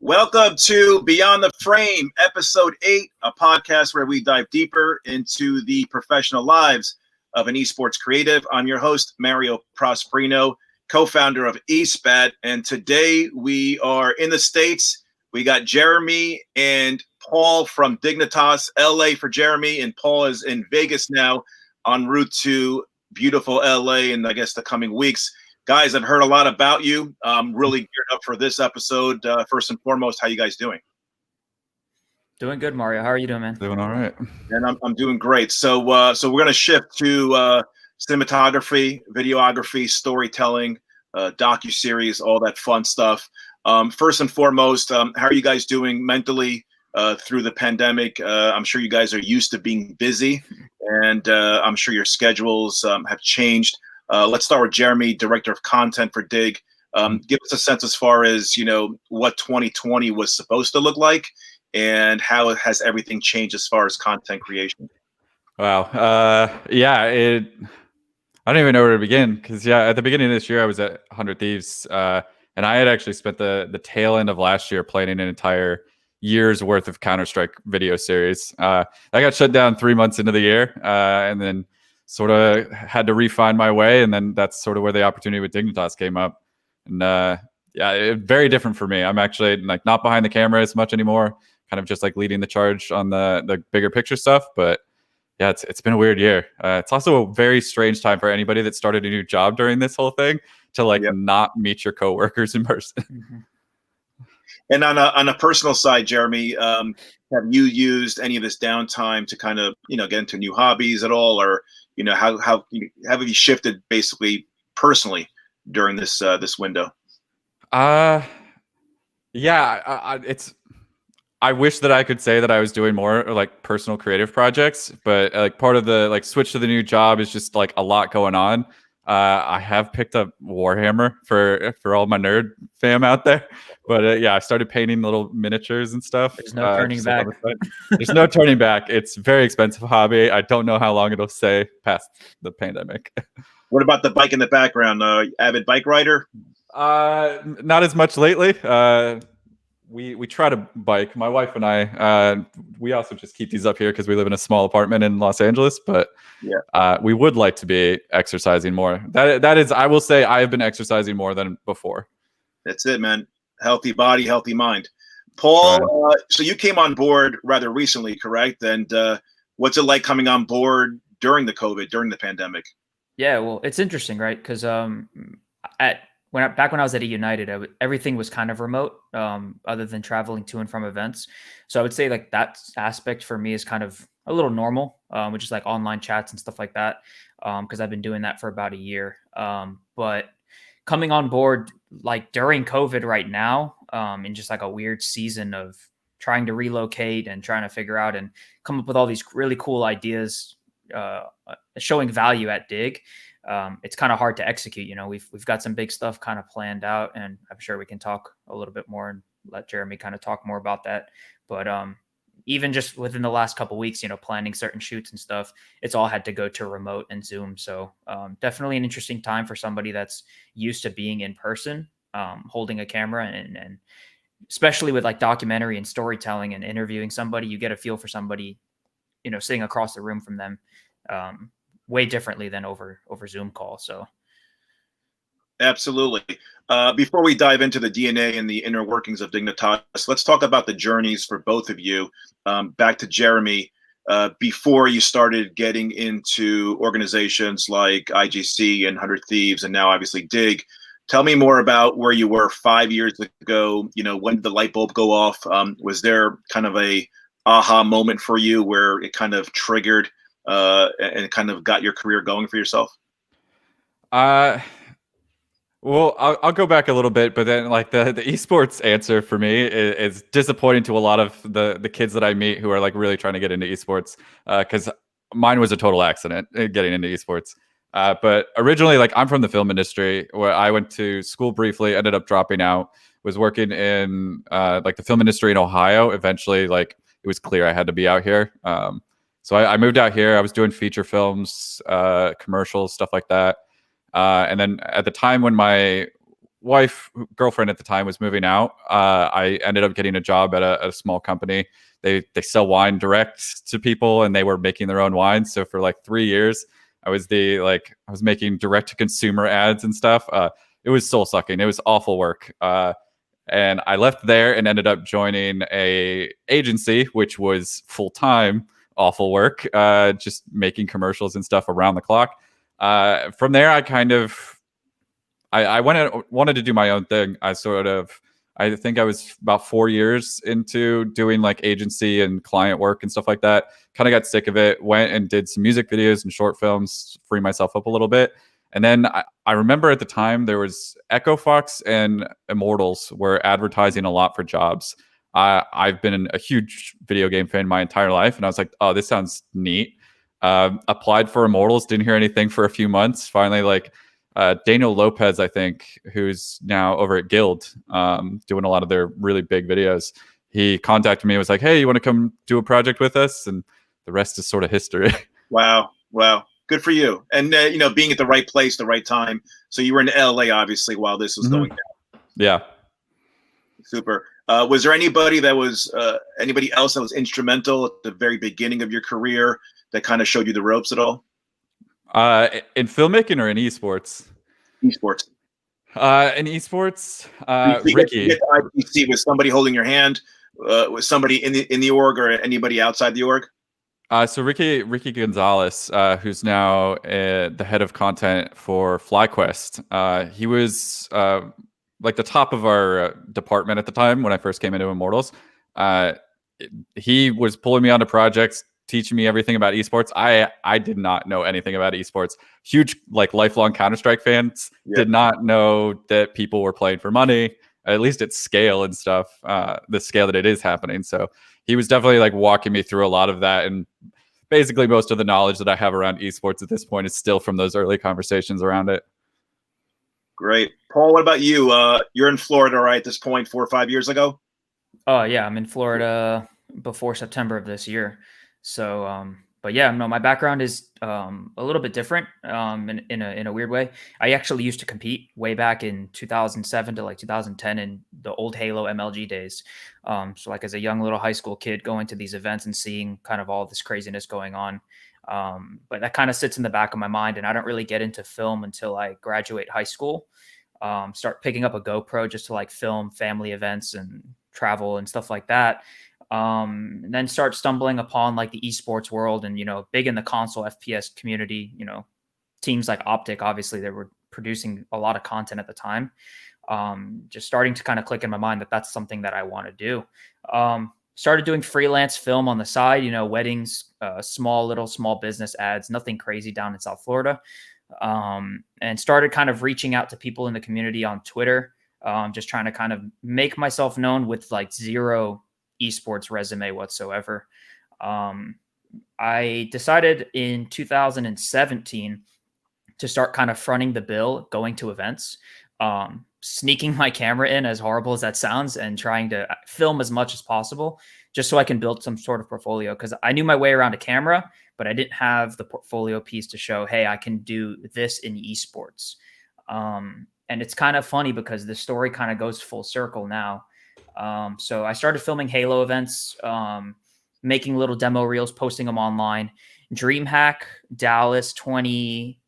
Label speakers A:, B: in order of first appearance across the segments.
A: Welcome to Beyond the Frame, Episode 8, a podcast where we dive deeper into the professional lives of an esports creative. I'm your host, Mario Prosperino, co-founder of ESPAT, and today we are in the States. We got Jeremy and Paul from Dignitas, LA for Jeremy, and Paul is in Vegas now en route to beautiful LA in, I guess, the coming weeks. Guys, I've heard a lot about you. I'm really geared up for this episode. First and foremost, how you guys doing?
B: Doing good, Mario. How are you doing, man?
C: Doing all right.
A: And I'm doing great. So we're going to shift to cinematography, videography, storytelling, docuseries, all that fun stuff. First and foremost, how are you guys doing mentally through the pandemic? I'm sure you guys are used to being busy, and I'm sure your schedules have changed. Let's start with Jeremy, Director of Content for Dig. Give us a sense as far as, what 2020 was supposed to look like and how has everything changed as far as content creation?
C: Wow. I don't even know where to begin because, at the beginning of this year, I was at 100 Thieves, and I had actually spent the tail end of last year planning an entire year's worth of Counter-Strike video series. I got shut down 3 months into the year, and then sort of had to refine my way, and then that's sort of where the opportunity with Dignitas came up. And very different for me. I'm actually not behind the camera as much anymore, kind of just leading the charge on the bigger picture stuff. But yeah, it's been a weird year. It's also a very strange time for anybody that started a new job during this whole thing to not meet your coworkers in person.
B: Mm-hmm.
A: And on a personal side, Jeremy, have you used any of this downtime to kind of get into new hobbies at all, or how have you shifted basically personally during this window?
C: I wish that I could say that I was doing more personal creative projects, but part of the switch to the new job is just a lot going on. I have picked up Warhammer for all my nerd fam out there, but I started painting little miniatures and stuff.
B: There's no turning back.
C: There's no turning back. It's a very expensive hobby. I don't know how long it'll stay past the pandemic.
A: What about the bike in the background? Avid bike rider?
C: Not as much lately. We try to bike. My wife and I, we also just keep these up here because we live in a small apartment in Los Angeles. But we would like to be exercising more. That is, I will say, I have been exercising more than before. That's
A: it, man. Healthy body, healthy mind. Paul, so you came on board rather recently, correct? And what's it like coming on board during the pandemic?
B: Yeah, well, it's interesting, right? Because back when I was at eUnited, everything was kind of remote, other than traveling to and from events. So I would say that aspect for me is kind of a little normal, which is online chats and stuff like that, because I've been doing that for about a year. But coming on board during COVID right now, in just a weird season of trying to relocate and trying to figure out and come up with all these really cool ideas, showing value at Dig. It's kind of hard to execute. We've got some big stuff kind of planned out, and I'm sure we can talk a little bit more and let Jeremy kind of talk more about that. But even just within the last couple of weeks, planning certain shoots and stuff, it's all had to go to remote and Zoom. So definitely an interesting time for somebody that's used to being in person, holding a camera, and especially with documentary and storytelling and interviewing somebody, you get a feel for somebody, sitting across the room from them. Way differently than over Zoom call. So
A: absolutely. Before we dive into the DNA and the inner workings of Dignitas, let's talk about the journeys for both of you. Back to Jeremy, before you started getting into organizations like IGC and 100 Thieves, and now obviously Dig. Tell me more about where you were 5 years ago. When did the light bulb go off? Was there kind of a aha moment for you where it kind of triggered and kind of got your career going for yourself?
C: Well, I'll go back a little bit, but then the esports answer for me is disappointing to a lot of the kids that I meet who are really trying to get into esports, because mine was a total accident getting into esports. But originally, I'm from the film industry, where I went to school briefly, ended up dropping out, was working in the film industry in Ohio. Eventually, it was clear I had to be out here. So I moved out here. I was doing feature films, commercials, stuff like that. And then at the time when girlfriend at the time was moving out, I ended up getting a job at a small company. They sell wine direct to people, and they were making their own wine. So for like 3 years, I was making direct to consumer ads and stuff. It was soul sucking. It was awful work. And I left there and ended up joining a agency, which was full time awful work, just making commercials and stuff around the clock. From there, I wanted to do my own thing. I think I was about 4 years into doing like agency and client work and stuff like that. Kind of got sick of it, went and did some music videos and short films, free myself up a little bit. And then I remember at the time there was Echo Fox and Immortals were advertising a lot for jobs. I've been a huge video game fan my entire life, and I was like, oh, this sounds neat. Applied for Immortals, didn't hear anything for a few months. Finally, like Daniel Lopez, I think, who's now over at Guild, doing a lot of their really big videos. He contacted me and was like, hey, you want to come do a project with us? And the rest is sort of history.
A: Wow. Good for you. And, being at the right place, the right time. So you were in LA, obviously, while this was going down.
C: Yeah.
A: Super. Was there anybody else that was instrumental at the very beginning of your career that kind of showed you the ropes at all?
C: In filmmaking or in esports?
A: Esports.
C: In esports, Ricky.
A: IPC, was somebody holding your hand? Was somebody in the org or anybody outside the org?
C: So Ricky Gonzalez, who's now the head of content for FlyQuest, he was like the top of our department at the time when I first came into Immortals. He was pulling me onto projects, teaching me everything about esports. I did not know anything about esports. Huge, like, lifelong Counter-Strike fans. Yeah. Did not know that people were playing for money, at least at scale and stuff, the scale that it is happening. So he was definitely like walking me through a lot of that. And basically most of the knowledge that I have around esports at this point is still from those early conversations around it.
A: Great. Paul, what about you? You're in Florida, right, at this point, 4 or 5 years ago?
B: Oh, yeah. I'm in Florida before September of this year. So, but yeah, no, my background is a little bit different in a weird way. I actually used to compete way back in 2007 to like 2010 in the old Halo MLG days. So like as a young little high school kid going to these events and seeing kind of all this craziness going on. But that kind of sits in the back of my mind, and I don't really get into film until I graduate high school. Start picking up a GoPro just to like film family events and travel and stuff like that. And then start stumbling upon like the esports world and, big in the console FPS community, teams like Optic, obviously they were producing a lot of content at the time. Just starting to kind of click in my mind that that's something that I want to do. Started doing freelance film on the side, weddings, small business ads, nothing crazy down in South Florida. And started kind of reaching out to people in the community on Twitter, just trying to kind of make myself known with like zero esports resume whatsoever. I decided in 2017 to start kind of fronting the bill, going to events, sneaking my camera in, as horrible as that sounds, and trying to film as much as possible just so I can build some sort of portfolio. Because I knew my way around a camera, but I didn't have the portfolio piece to show, hey, I can do this in esports. And it's kind of funny because the story kind of goes full circle now. So I started filming Halo events, making little demo reels, posting them online. DreamHack Dallas 20.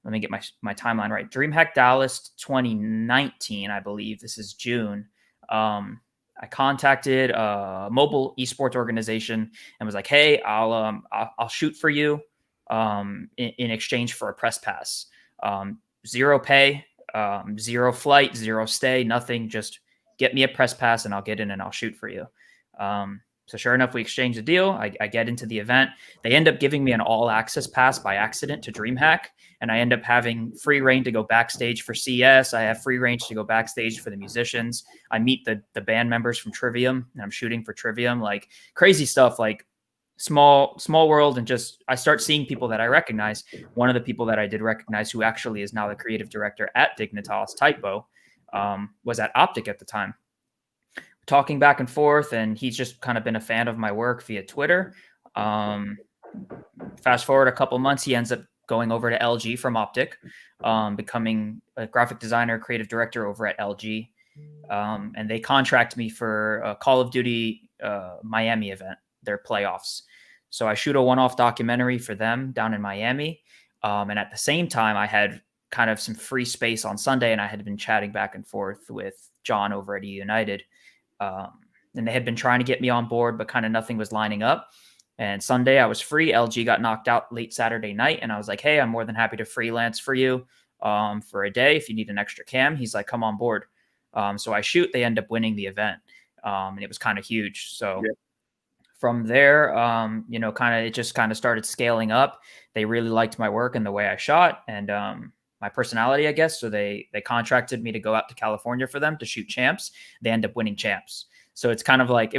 B: Let me get my timeline right. DreamHack Dallas 2019, I believe. This is June. I contacted a mobile esports organization and was like, "Hey, I'll shoot for you in exchange for a press pass. Zero pay, zero flight, zero stay, nothing. Just get me a press pass and I'll get in and I'll shoot for you." So sure enough, we exchanged a deal. I get into the event. They end up giving me an all access pass by accident to DreamHack. And I end up having free reign to go backstage for CS. I have free range to go backstage for the musicians. I meet the band members from Trivium, and I'm shooting for Trivium, like crazy stuff, like small world. And just, I start seeing people that I recognize. One of the people that I did recognize, who actually is now the creative director at Dignitas, Typo, was at Optic at the time. Talking back and forth, and he's just kind of been a fan of my work via Twitter. Fast forward a couple months, he ends up going over to LG from Optic, becoming a graphic designer, creative director over at LG. And they contract me for a Call of Duty Miami event, their playoffs. So I shoot a one-off documentary for them down in Miami. And at the same time, I had kind of some free space on Sunday, and I had been chatting back and forth with John over at eUnited. And they had been trying to get me on board, but kind of nothing was lining up. And Sunday I was free. LG got knocked out late Saturday night. And I was like, hey, I'm more than happy to freelance for you for a day. If you need an extra cam, he's like, come on board. So I shoot, they end up winning the event. And it was kind of huge. So from there, it just kind of started scaling up. They really liked my work and the way I shot and my personality, I guess. So they contracted me to go out to California for them to shoot champs. They end up winning champs. So it was kind of like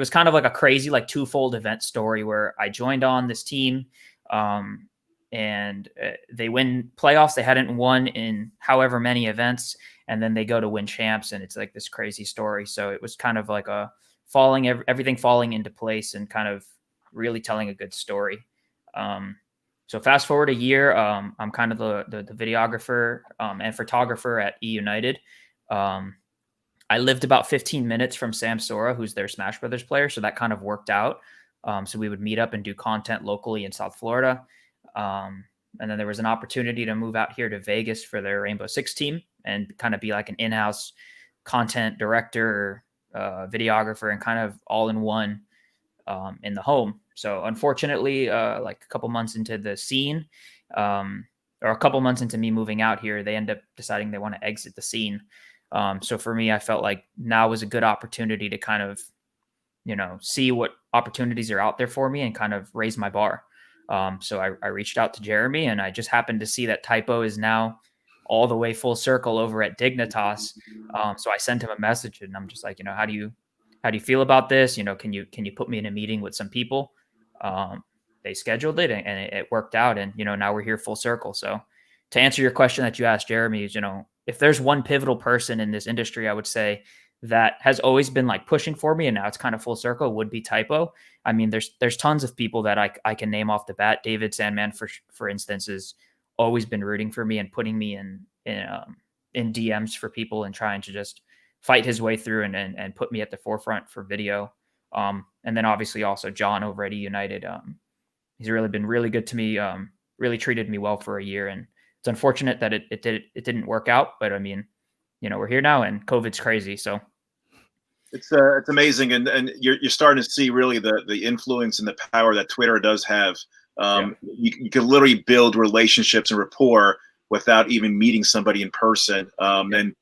B: a crazy, like twofold event story where I joined on this team and they win playoffs. They hadn't won in however many events. And then they go to win champs. And it's like this crazy story. So it was kind of like everything falling into place and kind of really telling a good story. So fast forward a year, I'm kind of the videographer and photographer at eUnited. I lived about 15 minutes from Sam Sora, who's their Smash Brothers player. So that kind of worked out. So we would meet up and do content locally in South Florida. And then there was an opportunity to move out here to Vegas for their Rainbow Six team and kind of be like an in-house content director, videographer, and kind of all in one in the home. So unfortunately, like a couple months into the scene, or a couple months into me moving out here, they end up deciding they want to exit the scene. So for me, I felt like now was a good opportunity to kind of, see what opportunities are out there for me and kind of raise my bar. So I reached out to Jeremy, and I just happened to see that Typo is now all the way full circle over at Dignitas. So I sent him a message, and I'm just like, how do you feel about this? Can you put me in a meeting with some people? They scheduled it and it worked out. And, now we're here full circle. So to answer your question that you asked, Jeremy, is, if there's one pivotal person in this industry, I would say that has always been like pushing for me, and now it's kind of full circle, would be Typo. I mean, there's tons of people that I can name off the bat. David Sandman, for instance, has always been rooting for me and putting me in DMs for people and trying to just fight his way through and put me at the forefront for video. And then obviously also John over at eUnited. He's really been really good to me, really treated me well for a year. And it's unfortunate that it didn't work out, but I mean, we're here now and COVID's crazy. So
A: it's amazing. And you're starting to see really the influence and the power that Twitter does have. You can literally build relationships and rapport without even meeting somebody in person. And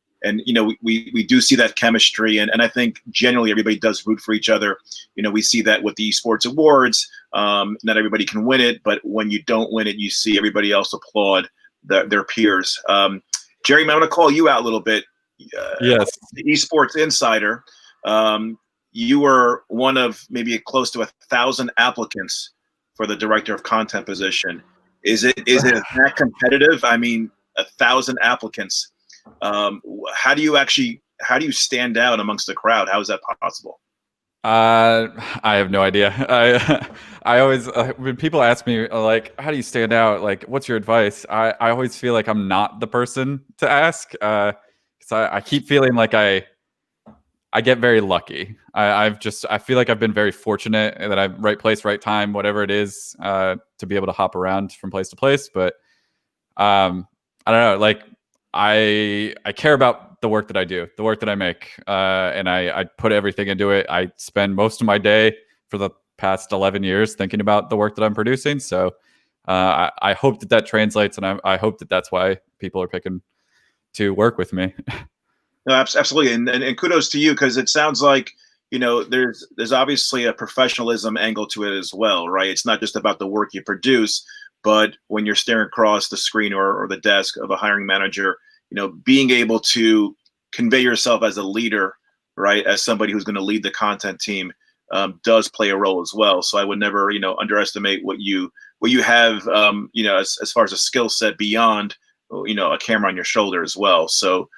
A: we do see that chemistry, and I think generally everybody does root for each other. We see that with the esports awards. Not everybody can win it, but when you don't win it, you see everybody else applaud their peers. Jerry, I want to call you out a little bit.
C: Yes,
A: the esports insider. You were one of maybe close to 1,000 applicants for the director of content position. Is it that competitive? I mean, 1,000 applicants. How do you stand out amongst the crowd? How is that possible?
C: I have no idea. I always, when people ask me like, how do you stand out? Like, what's your advice? I always feel like I'm not the person to ask. Cause I keep feeling like I get very lucky. I feel like I've been very fortunate that I'm right place, right time, whatever it is, to be able to hop around from place to place. But, I don't know, like I care about the work that I do, the work that I make, and I put everything into it. I spend most of my day for the past 11 years thinking about the work that I'm producing. So I hope that translates, and I hope that that's why people are picking to work with me.
A: No, absolutely, and kudos to you, because it sounds like there's obviously a professionalism angle to it as well, right? It's not just about the work you produce, but when you're staring across the screen or the desk of a hiring manager, being able to convey yourself as a leader, right, as somebody who's going to lead the content team, does play a role as well. So I would never, underestimate what you have, as far as a skill set beyond, a camera on your shoulder as well. So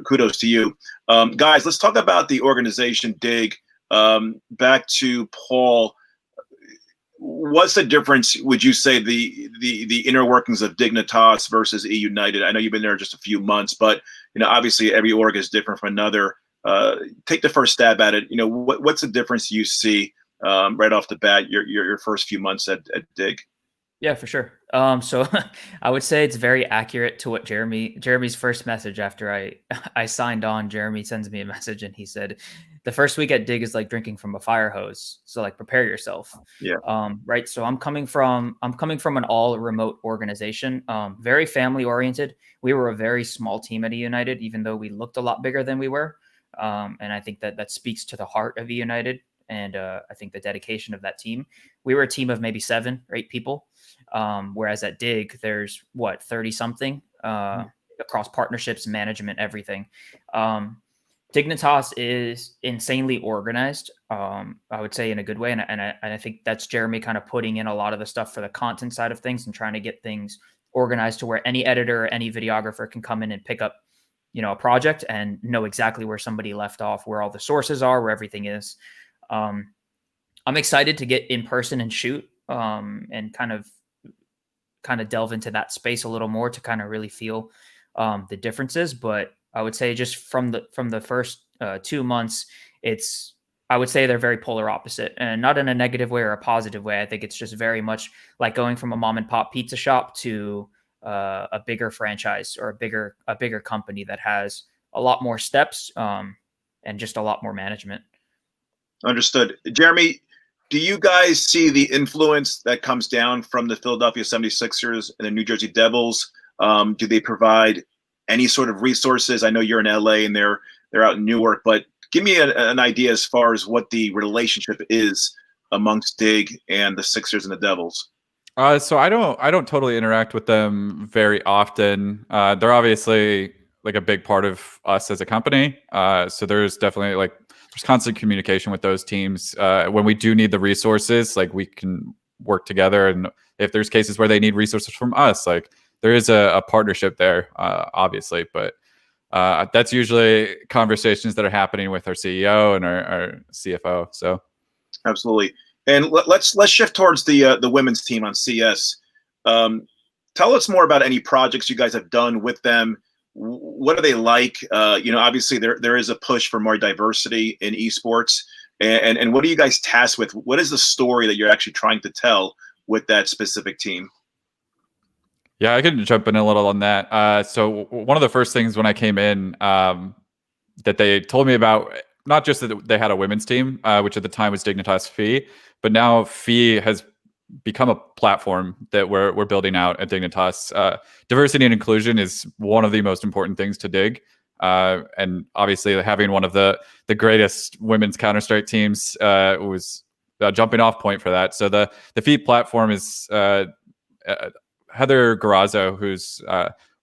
A: kudos to you. Guys, let's talk about the organization Dig. Back to Paul. what's the difference? Would you say the inner workings of Dignitas versus eUnited? I know you've been there just a few months, but obviously every org is different from another. Take the first stab at it. What's the difference you see right off the bat? Your first few months at Dig.
B: Yeah, for sure. So I would say it's very accurate to what Jeremy's first message after I signed on. Jeremy sends me a message and he said, the first week at Dig is like drinking from a fire hose. So like prepare yourself.
A: Yeah.
B: Right. So I'm coming from an all remote organization, very family oriented. We were a very small team at eUnited, even though we looked a lot bigger than we were. And I think that speaks to the heart of eUnited. And I think the dedication of that team. We were a team of maybe 7 or 8 people. Whereas at Dig, there's 30 something across partnerships, management, everything. Dignitas is insanely organized. I would say in a good way. And I think that's Jeremy kind of putting in a lot of the stuff for the content side of things and trying to get things organized to where any editor or any videographer can come in and pick up, a project and know exactly where somebody left off, where all the sources are, where everything is. I'm excited to get in person and shoot and kind of delve into that space a little more to kind of really feel the differences. But I would say just from the first 2 months, I would say they're very polar opposite, and not in a negative way or a positive way. I think it's just very much like going from a mom and pop pizza shop to a bigger franchise or a bigger company that has a lot more steps and just a lot more management.
A: Understood. Jeremy, do you guys see the influence that comes down from the Philadelphia 76ers and the New Jersey Devils? Do they provide any sort of resources? I know you're in LA and they're out in Newark, but give me an idea as far as what the relationship is amongst Dig and the Sixers and the Devils.
C: So I don't totally interact with them very often. They're obviously like a big part of us as a company. So there's definitely there's constant communication with those teams. When we do need the resources, we can work together. And if there's cases where they need resources from us, there is a partnership there, obviously. But that's usually conversations that are happening with our CEO and our CFO. So
A: absolutely. And let's shift towards the women's team on CS. Tell us more about any projects you guys have done with them. What are they like? Obviously there is a push for more diversity in esports. And what are you guys tasked with? What is the story that you're actually trying to tell with that specific team?
C: Yeah, I can jump in a little on that. So one of the first things when I came in that they told me about, not just that they had a women's team, which at the time was Dignitas Phi, but now Phi has become a platform that we're building out at Dignitas. Diversity and inclusion is one of the most important things to Dig. And obviously having one of the greatest women's Counter-Strike teams was a jumping off point for that. So the Phi platform is Heather Garrazzo, who's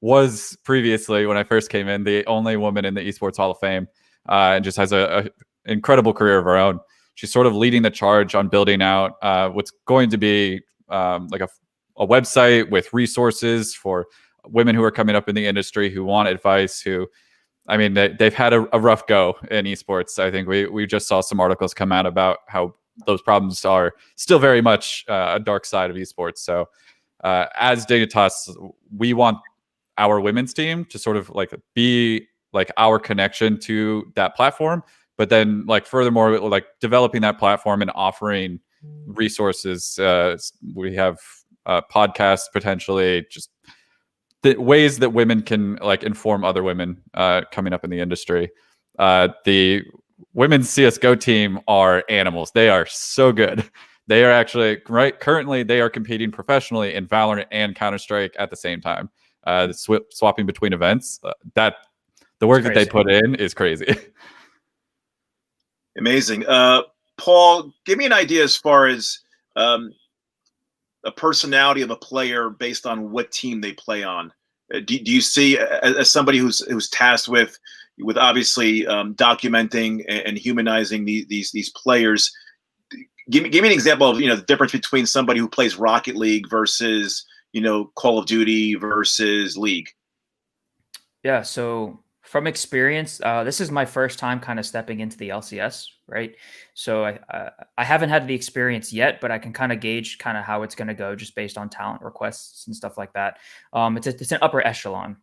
C: was previously, when I first came in, the only woman in the Esports Hall of Fame, and just has a incredible career of her own. She's sort of leading the charge on building out what's going to be like a website with resources for women who are coming up in the industry, who want advice, they've had a rough go in esports. I think we just saw some articles come out about how those problems are still very much a dark side of esports. So as Dignitas, we want our women's team to sort of be our connection to that platform, but then furthermore, developing that platform and offering resources. We have podcasts, potentially, just the ways that women can inform other women coming up in the industry. The women's CSGO team are animals. They are so good. They are actually currently they are competing professionally in Valiant and Counter-Strike at the same time. Swapping between events. That the work that they put in is crazy.
A: Amazing. Paul, give me an idea as far as a personality of a player based on what team they play on. Do you see, as somebody who's tasked with obviously documenting and humanizing these players, give me an example of the difference between somebody who plays Rocket League versus Call of Duty versus League.
B: Yeah, so From experience, this is my first time kind of stepping into the LCS, right? So I haven't had the experience yet, but I can kind of gauge kind of how it's going to go just based on talent requests and stuff like that. It's an upper echelon.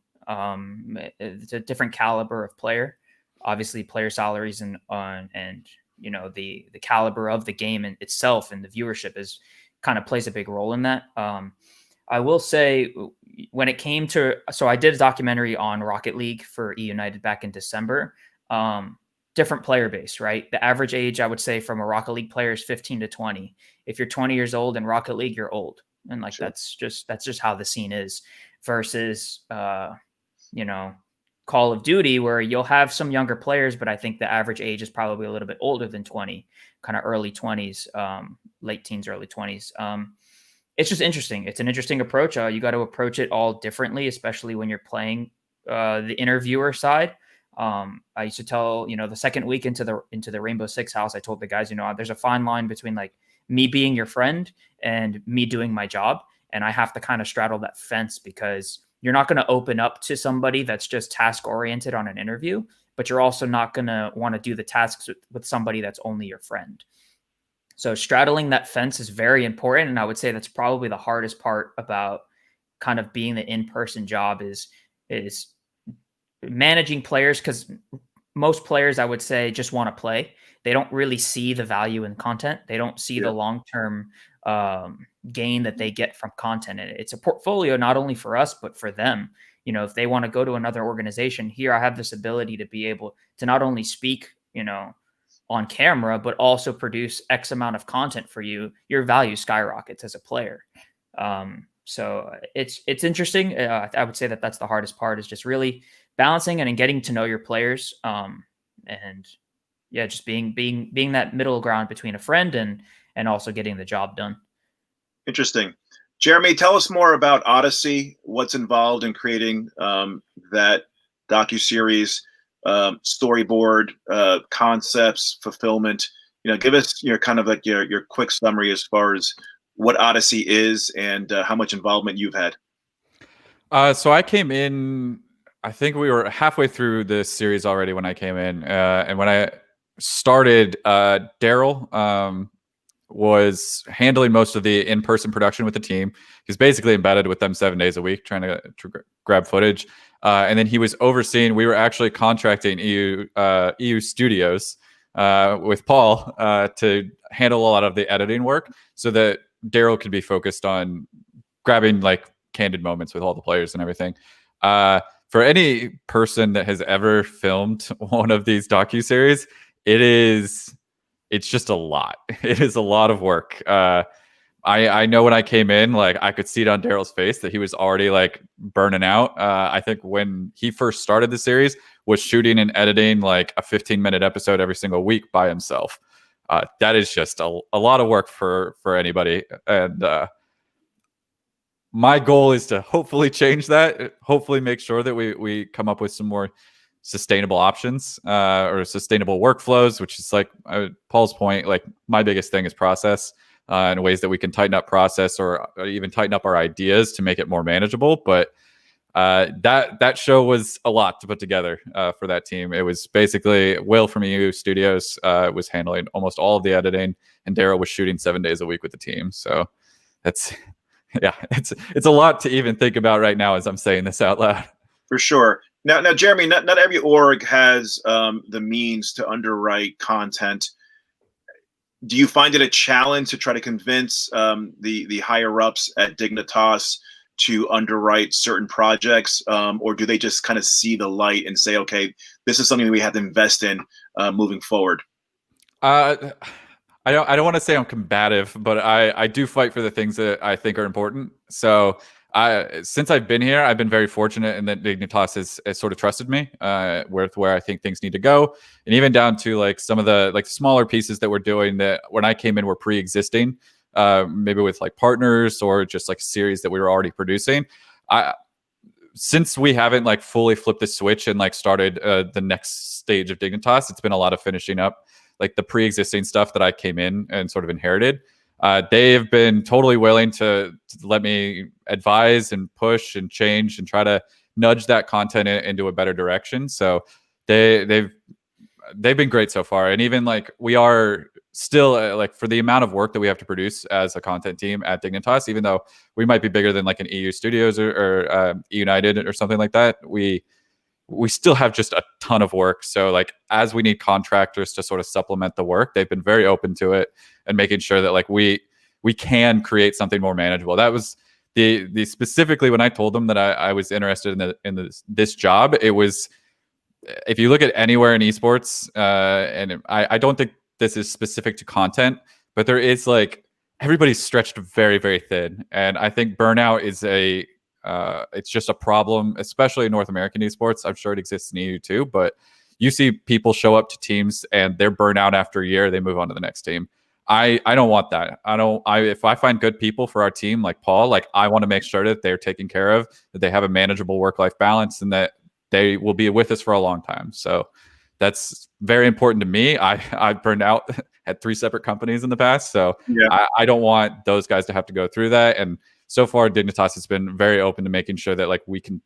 B: It's a different caliber of player. Obviously, player salaries and you know the caliber of the game in itself and the viewership is kind of plays a big role in that. I will say when it came to, so I did a documentary on Rocket League for eUnited back in December. Different player base, right? The average age, I would say, from a Rocket League player is 15 to 20. If you're 20 years old in Rocket League, you're old. And like,
A: Sure.
B: that's just how the scene is versus, you know, Call of Duty, where you'll have some younger players, but I think the average age is probably a little bit older than 20, kind of early 20s, late teens, early 20s. It's just interesting. It's an interesting approach. You got to approach it all differently, especially when you're playing the interviewer side. I used to tell, you know, the second week into the Rainbow Six house, I told the guys, you know, there's a fine line between like me being your friend and me doing my job. And I have to kind of straddle that fence because you're not going to open up to somebody that's just task oriented on an interview, but you're also not going to want to do the tasks with somebody that's only your friend. So straddling that fence is very important. And I would say that's probably the hardest part about kind of being the in-person job is managing players, because most players, I would say, just want to play. They don't really see the value in content. They don't see the long-term gain that they get from content. And it's a portfolio not only for us, but for them. You know, if they want to go to another organization, here I have this ability to be able to not only speak, you know, on camera, but also produce X amount of content for you, your value skyrockets as a player. So it's interesting. I would say that that's the hardest part, is just really balancing and getting to know your players. And yeah, just being that middle ground between a friend and also getting the job done.
A: Interesting. Jeremy, tell us more about Odyssey. What's involved in creating that docuseries? Storyboard, concepts, fulfillment. You know, give us your kind of like your quick summary as far as what Odyssey is and how much involvement you've had.
C: So I came in, I think we were halfway through this series already when I came in, and when I started, Daryl was handling most of the in-person production with the team. He's basically embedded with them 7 days a week, trying to grab footage. And then he was overseeing, we were actually contracting EU studios with Paul to handle a lot of the editing work so that Daryl could be focused on grabbing like candid moments with all the players and everything. For any person that has ever filmed one of these docuseries, it's just a lot. It is a lot of work. I know when I came in, like I could see it on Daryl's face that he was already like burning out. I think when he first started the series, was shooting and editing like a 15-minute episode every single week by himself. That is just a lot of work for anybody. And my goal is to hopefully change that. Hopefully make sure that we come up with some more sustainable options or sustainable workflows, which is like Paul's point. Like my biggest thing is process. And ways that we can tighten up process or even tighten up our ideas to make it more manageable. But that show was a lot to put together for that team. It was basically Will from EU Studios was handling almost all of the editing, and Daryl was shooting 7 days a week with the team. So it's a lot to even think about right now as I'm saying this out loud.
A: For sure. Now, Jeremy, not every org has the means to underwrite content. Do you find it a challenge to try to convince the higher ups at Dignitas to underwrite certain projects, or do they just kind of see the light and say, okay, this is something that we have to invest in moving forward?
C: I don't want to say I'm combative, but I do fight for the things that I think are important. So since I've been here, I've been very fortunate in that Dignitas has sort of trusted me with where I think things need to go, and even down to like some of the like smaller pieces that we're doing that when I came in were pre-existing, maybe with like partners or just like series that we were already producing. Since we haven't like fully flipped the switch and like started the next stage of Dignitas, it's been a lot of finishing up like the pre-existing stuff that I came in and sort of inherited. They have been totally willing to let me advise and push and change and try to nudge that content into a better direction. So they've been great so far. And even like we are still like for the amount of work that we have to produce as a content team at Dignitas, even though we might be bigger than like an EU Studios or eUnited or something like that, we still have just a ton of work. So like as we need contractors to sort of supplement the work, they've been very open to it and making sure that like we can create something more manageable. That was the specifically when I told them that I was interested in this job, it was, if you look at anywhere in esports, and I don't think this is specific to content, but there is like everybody's stretched very, very thin. And I think burnout is it's just a problem, especially in North American esports. I'm sure it exists in EU too, but you see people show up to teams and they're burnt out after a year, they move on to the next team. I don't want that. If I find good people for our team, like Paul, like I want to make sure that they're taken care of, that they have a manageable work-life balance, and that they will be with us for a long time. So that's very important to me. I've burned out at 3 separate companies in the past. So yeah. I don't want those guys to have to go through that. And so far, Dignitas has been very open to making sure that like we can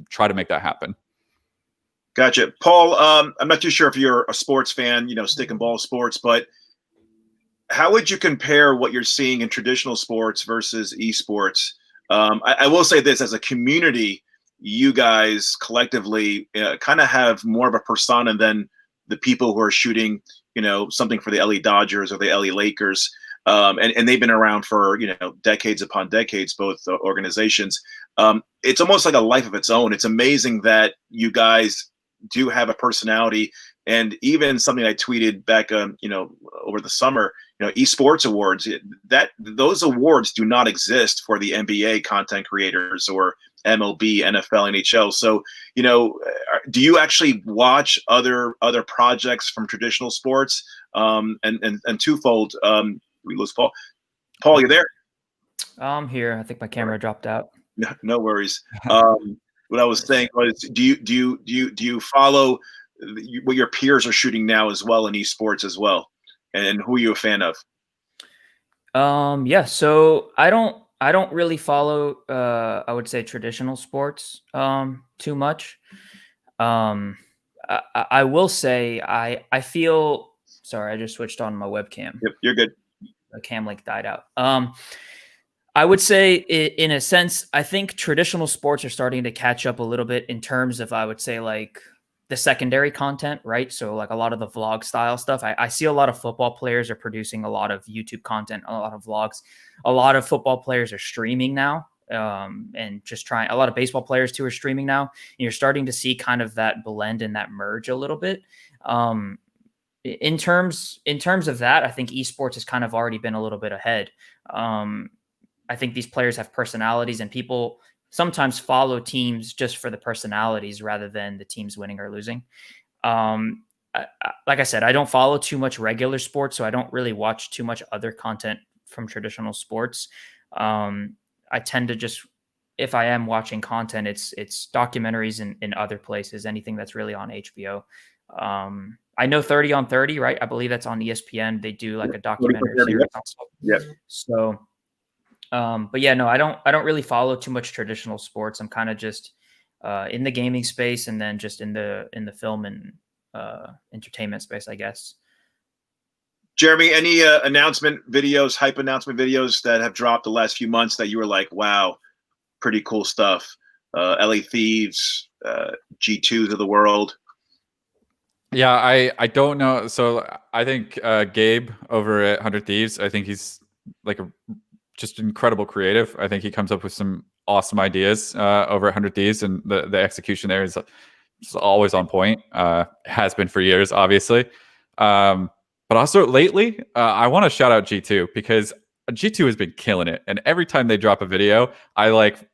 C: try to make that happen.
A: Gotcha. Paul, I'm not too sure if you're a sports fan, stick and ball sports, but how would you compare what you're seeing in traditional sports versus esports? I will say this, as a community, you guys collectively kind of have more of a persona than the people who are shooting, something for the LA Dodgers or the LA Lakers. And they've been around for, decades upon decades, both organizations. It's almost like a life of its own. It's amazing that you guys do have a personality. And even something I tweeted back, over the summer, esports awards, those awards do not exist for the NBA content creators or MLB, NFL, NHL. So, do you actually watch other projects from traditional sports? And twofold, we lose Paul. Paul, you there?
B: I'm here. I think my camera dropped out.
A: No worries. What I was saying was, do you follow what your peers are shooting now as well in esports as well, and who are you a fan of?
B: Yeah. So I don't really follow I would say traditional sports too much. I will say I feel, sorry, I just switched on my webcam.
A: Yep, you're good.
B: The cam link died out. I would say in a sense, I think traditional sports are starting to catch up a little bit in terms of, I would say, like the secondary content, right? So like a lot of the vlog style stuff. I see a lot of football players are producing a lot of YouTube content, a lot of vlogs. A lot of football players are streaming now, and just trying. A lot of baseball players too are streaming now. And you're starting to see kind of that blend and that merge a little bit. In terms of that, I think esports has kind of already been a little bit ahead. I think these players have personalities, and people sometimes follow teams just for the personalities rather than the teams winning or losing. Like I said, I don't follow too much regular sports, so I don't really watch too much other content from traditional sports. I tend to just, if I am watching content, it's documentaries in other places, anything that's really on HBO. I know 30 on 30, right? I believe that's on ESPN. They do like a documentary series.
A: Yeah.
B: So, but yeah, no, I don't really follow too much traditional sports. I'm kind of just in the gaming space, and then just in the film and entertainment space, I guess.
A: Jeremy, any hype announcement videos that have dropped the last few months that you were like, wow, pretty cool stuff? LA Thieves, G2s of the world.
C: Yeah, I don't know. So I think Gabe over at 100 Thieves, I think he's like just incredible creative. I think he comes up with some awesome ideas over at 100 Thieves, and the execution there is always on point. Has been for years, obviously. But also lately, I want to shout out G2, because G2 has been killing it. And every time they drop a video, I like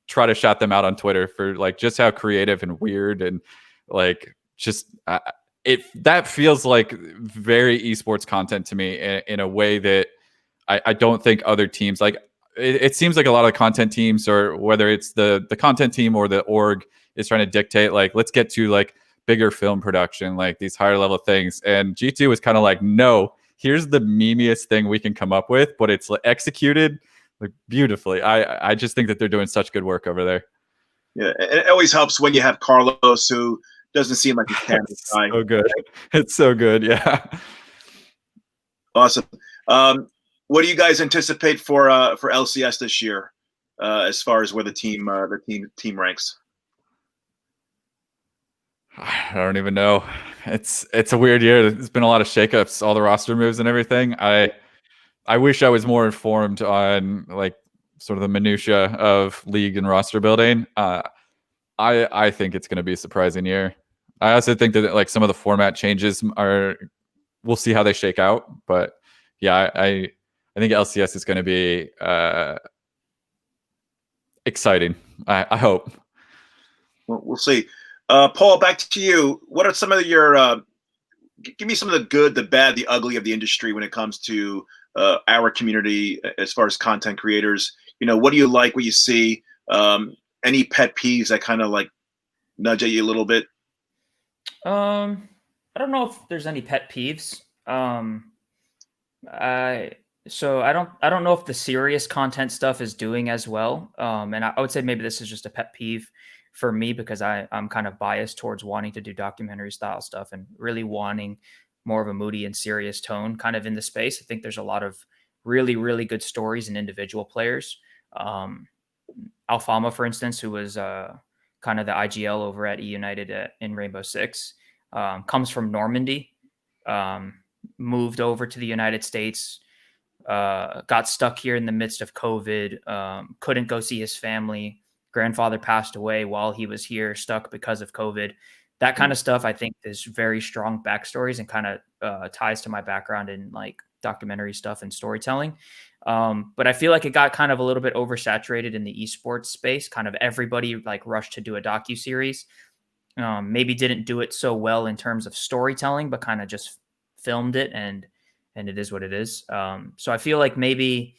C: try to shout them out on Twitter for like just how creative and weird and like just that feels like very esports content to me in a way that I don't think other teams like. It seems like a lot of content teams, or whether it's the content team or the org, is trying to dictate like, let's get to like bigger film production, like these higher level things. And G2 is kind of like, no, here's the memeiest thing we can come up with, but it's executed like beautifully. I just think that they're doing such good work over there.
A: Yeah, it always helps when you have Carlos, who doesn't seem like he's camera
C: It's
A: shy.
C: so good. It's so good. Yeah.
A: Awesome. What do you guys anticipate for LCS this year, as far as where the team ranks?
C: I don't even know. It's a weird year. There's been a lot of shakeups, all the roster moves and everything. I wish I was more informed on like sort of the minutia of league and roster building. I think it's going to be a surprising year. I also think that like some of the format changes are, we'll see how they shake out. But yeah, I think LCS is going to be exciting. I hope.
A: Well, we'll see. Paul, back to you. What are some of your give me some of the good, the bad, the ugly of the industry when it comes to our community as far as content creators? What do you like? What you see? Any pet peeves that kind of like nudge at you a little bit?
B: I don't know if there's any pet peeves. I don't know if the serious content stuff is doing as well. And I would say maybe this is just a pet peeve for me because I'm kind of biased towards wanting to do documentary style stuff and really wanting more of a moody and serious tone kind of in the space. I think there's a lot of really, really good stories and individual players. Alfama, for instance, who was kind of the IGL over at eUnited in Rainbow Six, comes from Normandy, moved over to the United States, got stuck here in the midst of COVID, couldn't go see his family. Grandfather passed away while he was here, stuck because of COVID. That kind of stuff, I think, is very strong backstories and kind of ties to my background in like documentary stuff and storytelling. But I feel like it got kind of a little bit oversaturated in the esports space. Kind of everybody like rushed to do a docuseries. Maybe didn't do it so well in terms of storytelling, but kind of just filmed it and it is what it is. So I feel like maybe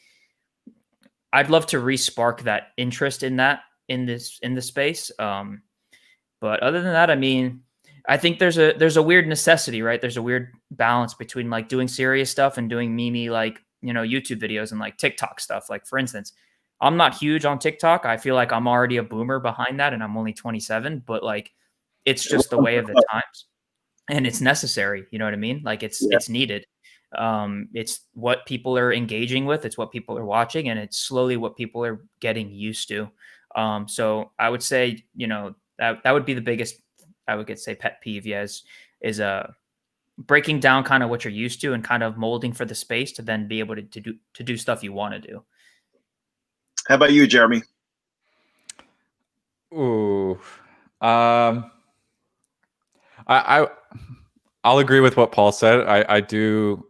B: I'd love to re-spark that interest in that in the space. But other than that, I mean, I think there's a weird necessity, right? There's a weird balance between like doing serious stuff and doing meme like, YouTube videos and like TikTok stuff. Like for instance, I'm not huge on TikTok. I feel like I'm already a boomer behind that and I'm only 27, but like it's just the way of the times and it's necessary. You know what I mean? Like it's needed. It's what people are engaging with. It's what people are watching and it's slowly what people are getting used to. So I would say, that would be the biggest, I would say pet peeve, yes, is breaking down kind of what you're used to and kind of molding for the space to then be able to do stuff you want to do.
A: How about you, Jeremy?
C: Ooh, I'll agree with what Paul said. I do,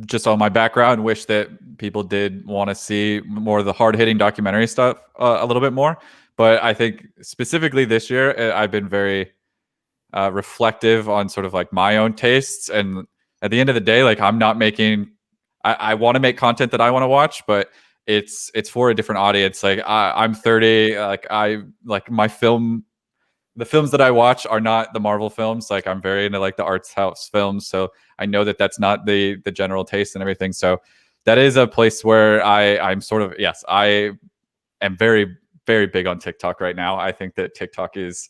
C: just on my background, wish that people did want to see more of the hard-hitting documentary stuff a little bit more. But I think specifically this year, I've been very reflective on sort of like my own tastes. And at the end of the day, like I'm not making, I want to make content that I want to watch, but it's for a different audience. Like I'm 30, like my the films that I watch are not the Marvel films. Like I'm very into like the arts house films. So I know that that's not the general taste and everything. So that is a place where I'm sort of, yes, I am very, very big on TikTok right now. I think that TikTok is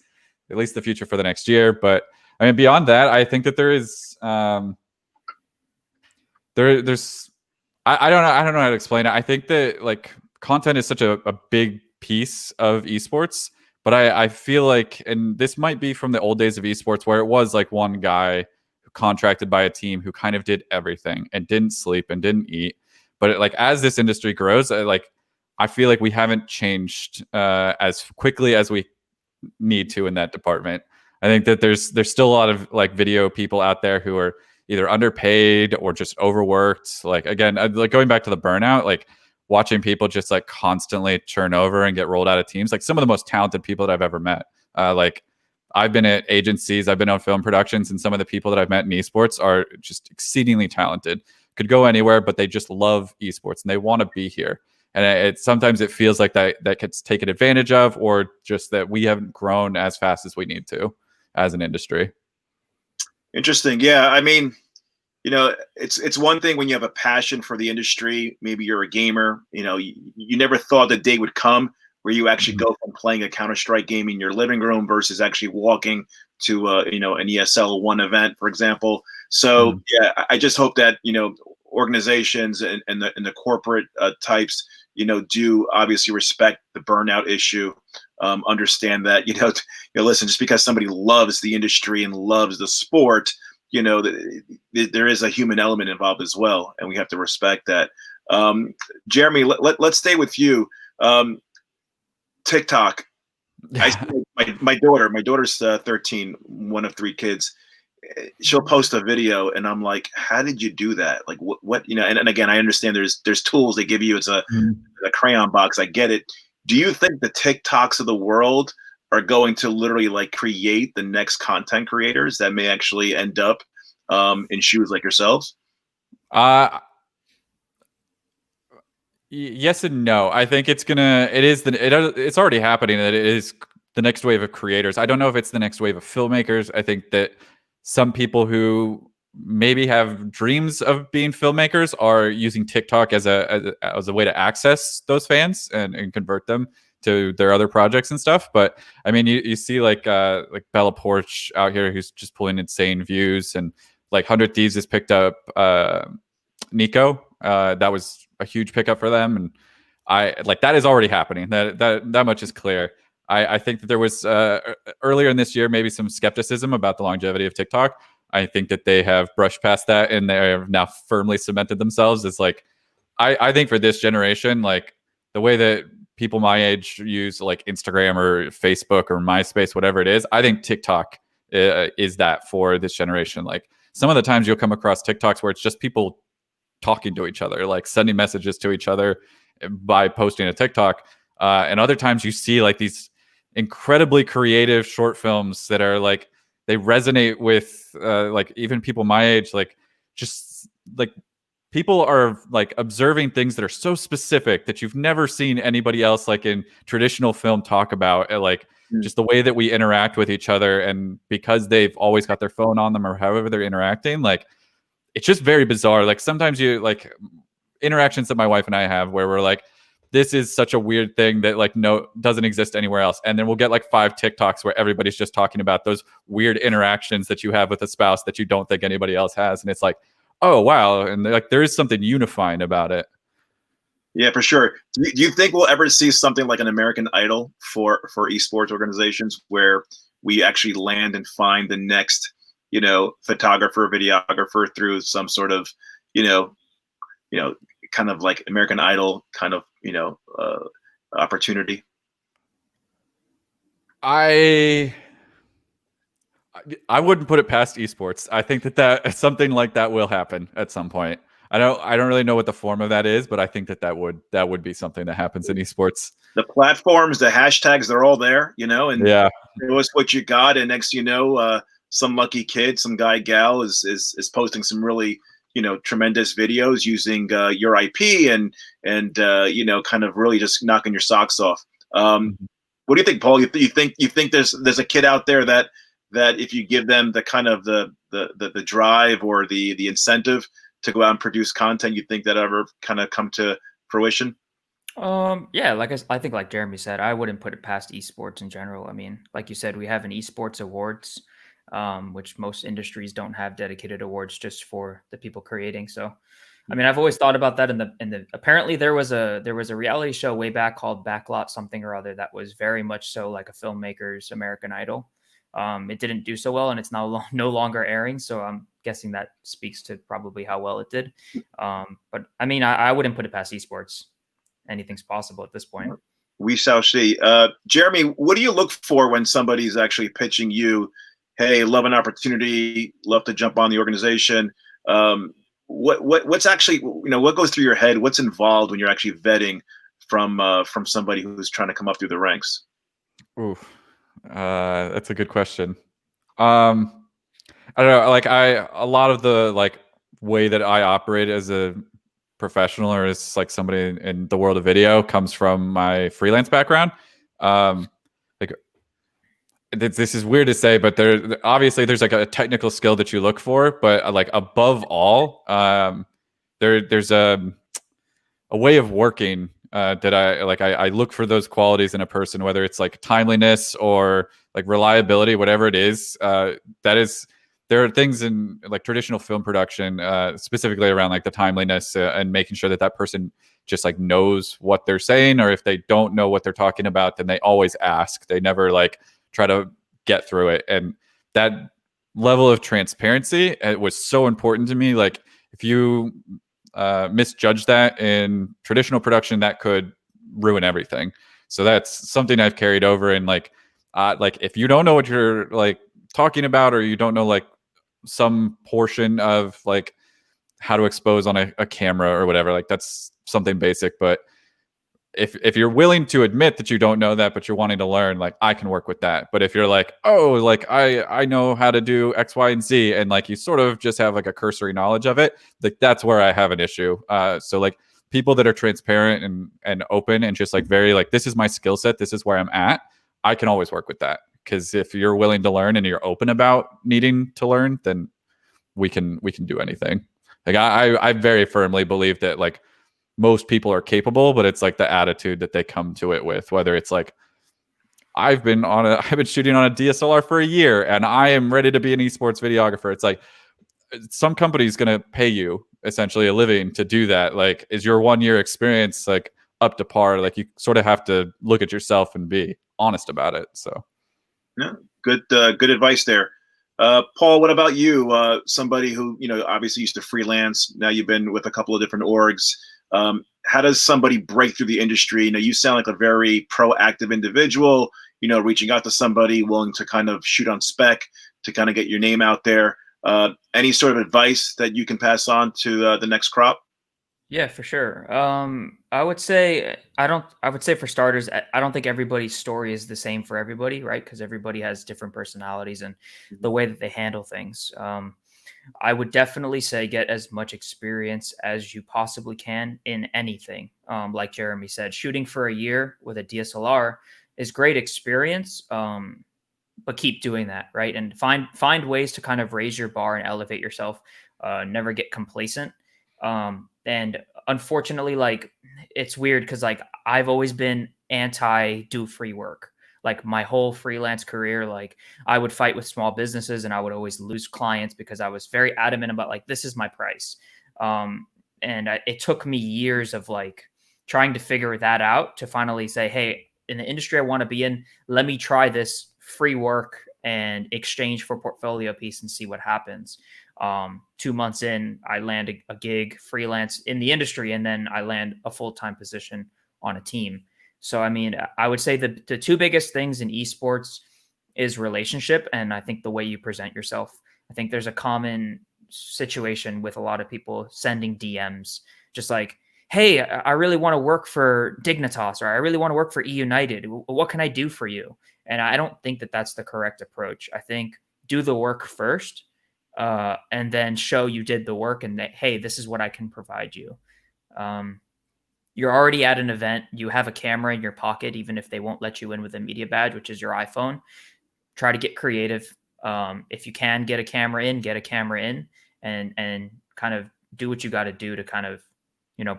C: at least the future for the next year. But I mean, beyond that, I think that there is, there's, I don't know how to explain it. I think that like content is such a big piece of esports, but I feel like, and this might be from the old days of esports where it was like one guy who contracted by a team who kind of did everything and didn't sleep and didn't eat. But like as this industry grows, I feel like we haven't changed as quickly as we need to in that department. I think that there's still a lot of like video people out there who are either underpaid or just overworked. Like again, like going back to the burnout, like watching people just like constantly churn over and get rolled out of teams. Like some of the most talented people that I've ever met. Like I've been at agencies, I've been on film productions, and some of the people that I've met in esports are just exceedingly talented. Could go anywhere, but they just love esports and they want to be here. And sometimes it feels like that gets taken advantage of, or just that we haven't grown as fast as we need to as an industry.
A: Interesting. Yeah, I mean, it's one thing when you have a passion for the industry. Maybe you're a gamer. You never thought the day would come where you actually go from playing a Counter-Strike game in your living room versus actually walking to an ESL one event, for example. So yeah, I just hope that organizations and the corporate types do obviously respect the burnout issue, understand that listen, just because somebody loves the industry and loves the sport, there is a human element involved as well, and we have to respect that. Jeremy, let's stay with you. TikTok. I see my daughter's 13, one of 3 kids. She'll post a video and I'm like, how did you do that? Like what and again, I understand there's tools they give you. It's a crayon box. I get it. Do you think the TikToks of the world are going to literally like create the next content creators that may actually end up in shoes like yourselves?
C: Yes and no. I think it's already happening, that it is the next wave of creators. I don't know if it's the next wave of filmmakers. I think that some people who maybe have dreams of being filmmakers are using TikTok as a way to access those fans and convert them to their other projects and stuff. But I mean, you see like Bella Porch out here who's just pulling insane views, and like 100 Thieves has picked up Nico. That was a huge pickup for them, and that is already happening. That much is clear. I think that there was earlier in this year maybe some skepticism about the longevity of TikTok. I think that they have brushed past that, and they have now firmly cemented themselves as like, I think for this generation, like the way that people my age use like Instagram or Facebook or MySpace, whatever it is, I think TikTok is that for this generation. Like some of the times you'll come across TikToks where it's just people talking to each other, like sending messages to each other by posting a TikTok. And other times you see like these incredibly creative short films that are like, they resonate with like even people my age, like just like people are like observing things that are so specific that you've never seen anybody else like in traditional film talk about, like just the way that we interact with each other. And because they've always got their phone on them or however they're interacting, like it's just very bizarre. Like sometimes you like interactions that my wife and I have where we're like, this is such a weird thing that like doesn't exist anywhere else. And then we'll get like 5 TikToks where everybody's just talking about those weird interactions that you have with a spouse that you don't think anybody else has. And it's like, oh wow. And like there is something unifying about it.
A: Yeah, for sure. Do you think we'll ever see something like an American Idol for esports organizations where we actually land and find the next, photographer, videographer through some sort of, kind of like American Idol kind of, opportunity?
C: I wouldn't put it past esports. I think that something like that will happen at some point. I don't really know what the form of that is, but I think that would be something that happens in esports.
A: The platforms, the hashtags, they're all there, and
C: yeah,
A: it was what you got, and next some lucky kid, some guy, gal is posting some really tremendous videos using your IP and kind of really just knocking your socks off. What do you think, Paul? You think there's a kid out there that if you give them the kind of the drive or the incentive to go out and produce content, you think that ever kind of come to fruition?
B: Yeah, I think like Jeremy said, I wouldn't put it past esports in general. I mean, like you said, we have an esports awards, which most industries don't have dedicated awards just for the people creating. So, I mean, I've always thought about that. Apparently there was a reality show way back called Backlot something or other that was very much so like a filmmaker's American Idol. It didn't do so well, and it's now no longer airing. So I'm guessing that speaks to probably how well it did. But I mean, I wouldn't put it past esports. Anything's possible at this point.
A: We shall see. Jeremy, what do you look for when somebody's actually pitching you, hey, love an opportunity, love to jump on the organization? What's actually, what goes through your head? What's involved when you're actually vetting from somebody who's trying to come up through the ranks?
C: Ooh, that's a good question. I don't know. Like a lot of the like way that I operate as a professional or as like somebody in the world of video comes from my freelance background. Like this is weird to say, but there's like a technical skill that you look for, but like above all, there's a way of working Did I look for those qualities in a person, whether it's like timeliness or like reliability, whatever it is. There are things in like traditional film production, specifically around like the timeliness and making sure that that person just like knows what they're saying, or if they don't know what they're talking about, then they always ask. They never like try to get through it. And that level of transparency, it was so important to me. Like if you misjudge that in traditional production, that could ruin everything. So that's something I've carried over. And like if you don't know what you're like talking about, or you don't know like some portion of like how to expose on a camera or whatever, like that's something basic. But if you're willing to admit that you don't know that, but you're wanting to learn, like I can work with that. But if you're like, oh, like I know how to do X, Y, and Z, and like you sort of just have like a cursory knowledge of it, like that's where I have an issue. So like people that are transparent and open and just like very like, this is my skill set, this is where I'm at, I can always work with that. Because if you're willing to learn and you're open about needing to learn, then we can do anything. Like I very firmly believe that like most people are capable, but it's like the attitude that they come to it with. Whether it's like I've been shooting on a DSLR for a year and I am ready to be an esports videographer. It's like some company's going to pay you essentially a living to do that. Like, is your 1 year experience like up to par? Like you sort of have to look at yourself and be honest about it. So
A: yeah, good advice there. Paul, what about you? Somebody who, obviously used to freelance. Now you've been with a couple of different orgs. How does somebody break through the industry? You sound like a very proactive individual, reaching out to somebody, willing to kind of shoot on spec to kind of get your name out there. Any sort of advice that you can pass on to the next crop?
B: Yeah, for sure. I would say for starters, I don't think everybody's story is the same for everybody, right? Because everybody has different personalities and the way that they handle things. I would definitely say get as much experience as you possibly can in anything. Like Jeremy said, shooting for a year with a DSLR is great experience, but keep doing that, right? And find ways to kind of raise your bar and elevate yourself. Never get complacent. And unfortunately, like it's weird because like I've always been anti do free work. Like my whole freelance career, like I would fight with small businesses and I would always lose clients because I was very adamant about like, this is my price. It took me years of like trying to figure that out to finally say, hey, in the industry I want to be in, let me try this free work and exchange for portfolio piece and see what happens. 2 months in, I land a gig freelance in the industry, and then I land a full-time position on a team. So, I mean, I would say the two biggest things in esports is relationship. And I think the way you present yourself. I think there's a common situation with a lot of people sending DMs, just like, hey, I really want to work for Dignitas, or I really want to work for eUnited. What can I do for you? And I don't think that that's the correct approach. I think do the work first, and then show you did the work and that, hey, this is what I can provide you. You're already at an event. You have a camera in your pocket, even if they won't let you in with a media badge, which is your iPhone. Try to get creative. If you can get a camera in, and kind of do what you got to do to kind of,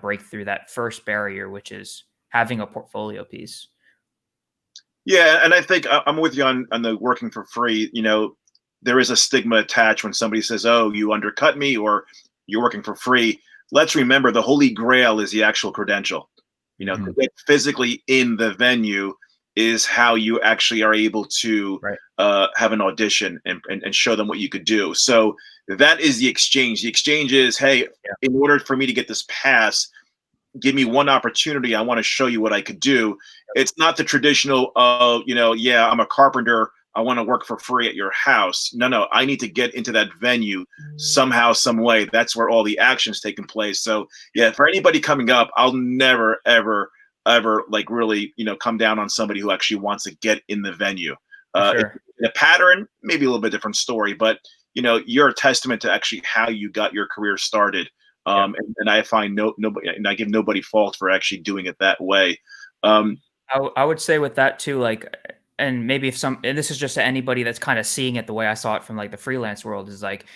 B: break through that first barrier, which is having a portfolio piece.
A: Yeah, and I think I'm with you on the working for free. There is a stigma attached when somebody says, oh, you undercut me or you're working for free. Let's remember the holy grail is the actual credential. To get physically in the venue is how you actually are able to have an audition and show them what you could do. So that is the exchange. The exchange is, hey, in order for me to get this pass, give me one opportunity. I want to show you what I could do. It's not the traditional, I'm a carpenter, I want to work for free at your house. No, I need to get into that venue somehow, some way. That's where all the action's taking place. So yeah, for anybody coming up, I'll never, ever like really, come down on somebody who actually wants to get in the venue.
B: Sure.
A: The pattern, maybe a little bit different story, but you're a testament to actually how you got your career started. And I find nobody, and I give nobody fault for actually doing it that way.
B: I would say with that too, like, and maybe and this is just to anybody that's kind of seeing it the way I saw it from like the freelance world, is like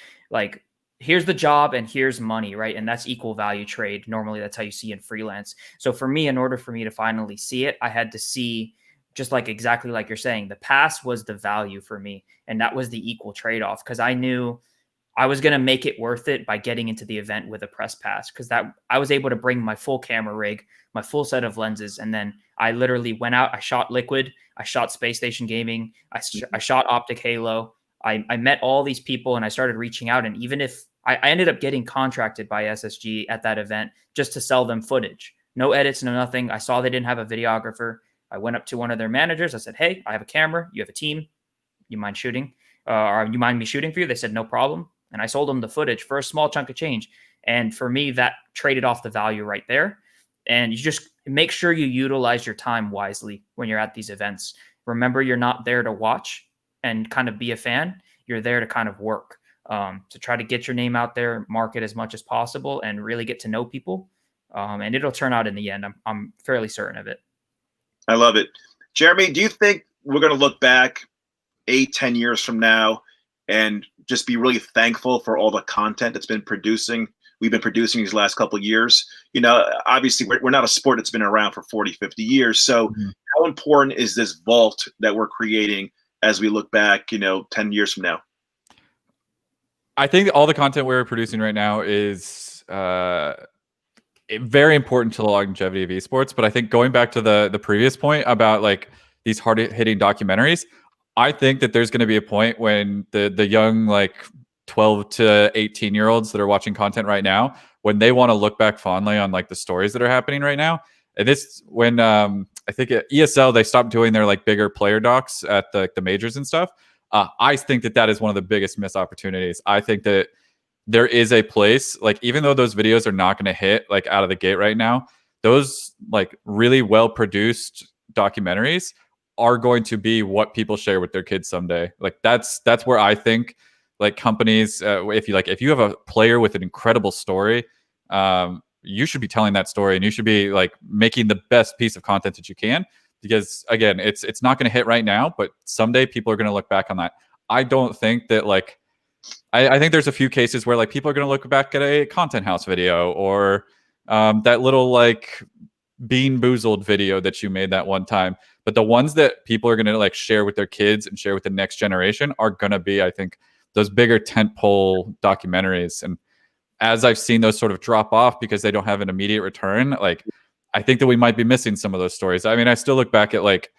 B: here's the job and here's money, right? And that's equal value trade. Normally that's how you see in freelance. So for me, in order for me to finally see it, I had to see, just like exactly like you're saying, the pass was the value for me. And that was the equal trade-off, because I knew I was going to make it worth it by getting into the event with a press pass, because that I was able to bring my full camera rig, my full set of lenses. And then I literally went out, I shot Liquid, I shot Space Station Gaming, I shot Optic Halo. I met all these people and I started reaching out. And even if I ended up getting contracted by SSG at that event just to sell them footage, no edits, no nothing. I saw they didn't have a videographer. I went up to one of their managers. I said, hey, I have a camera. You have a team. You mind shooting? Or you mind me shooting for you? They said, no problem. And I sold them the footage for a small chunk of change. And for me, that traded off the value right there. And you just make sure you utilize your time wisely when you're at these events. Remember, you're not there to watch and kind of be a fan. You're there to kind of work, to try to get your name out there, market as much as possible, and really get to know people. And it'll turn out in the end. I'm fairly certain of it.
A: I love it. Jeremy, do you think we're going to look back 8-10 years from now and just be really thankful for all the content that's been we've been producing these last couple of years? You know, obviously we're not a sport that's been around for 40-50 years. So how important is this vault that we're creating as we look back, 10 years from now?
C: I think all the content we're producing right now is very important to the longevity of esports. But I think going back to the previous point about like these hard hitting documentaries, I think that there's going to be a point when the young, like 12 to 18-year-olds that are watching content right now, when they want to look back fondly on like the stories that are happening right now. And this, when I think at ESL, they stopped doing their like bigger player docs at the majors and stuff. I think that is one of the biggest missed opportunities. I think that there is a place, like, even though those videos are not going to hit like out of the gate right now, those like really well produced documentaries are going to be what people share with their kids someday. Like that's where I think like companies, if you have a player with an incredible story, you should be telling that story, and you should be like making the best piece of content that you can, because again, it's not going to hit right now, but someday people are going to look back on that. I don't think that like, I think there's a few cases where like people are going to look back at a Content House video, or that little like Bean Boozled video that you made that one time. But the ones that people are going to like share with their kids and share with the next generation are going to be, I think, those bigger tentpole documentaries. And as I've seen those sort of drop off because they don't have an immediate return, like I think that we might be missing some of those stories. I mean, I still look back at like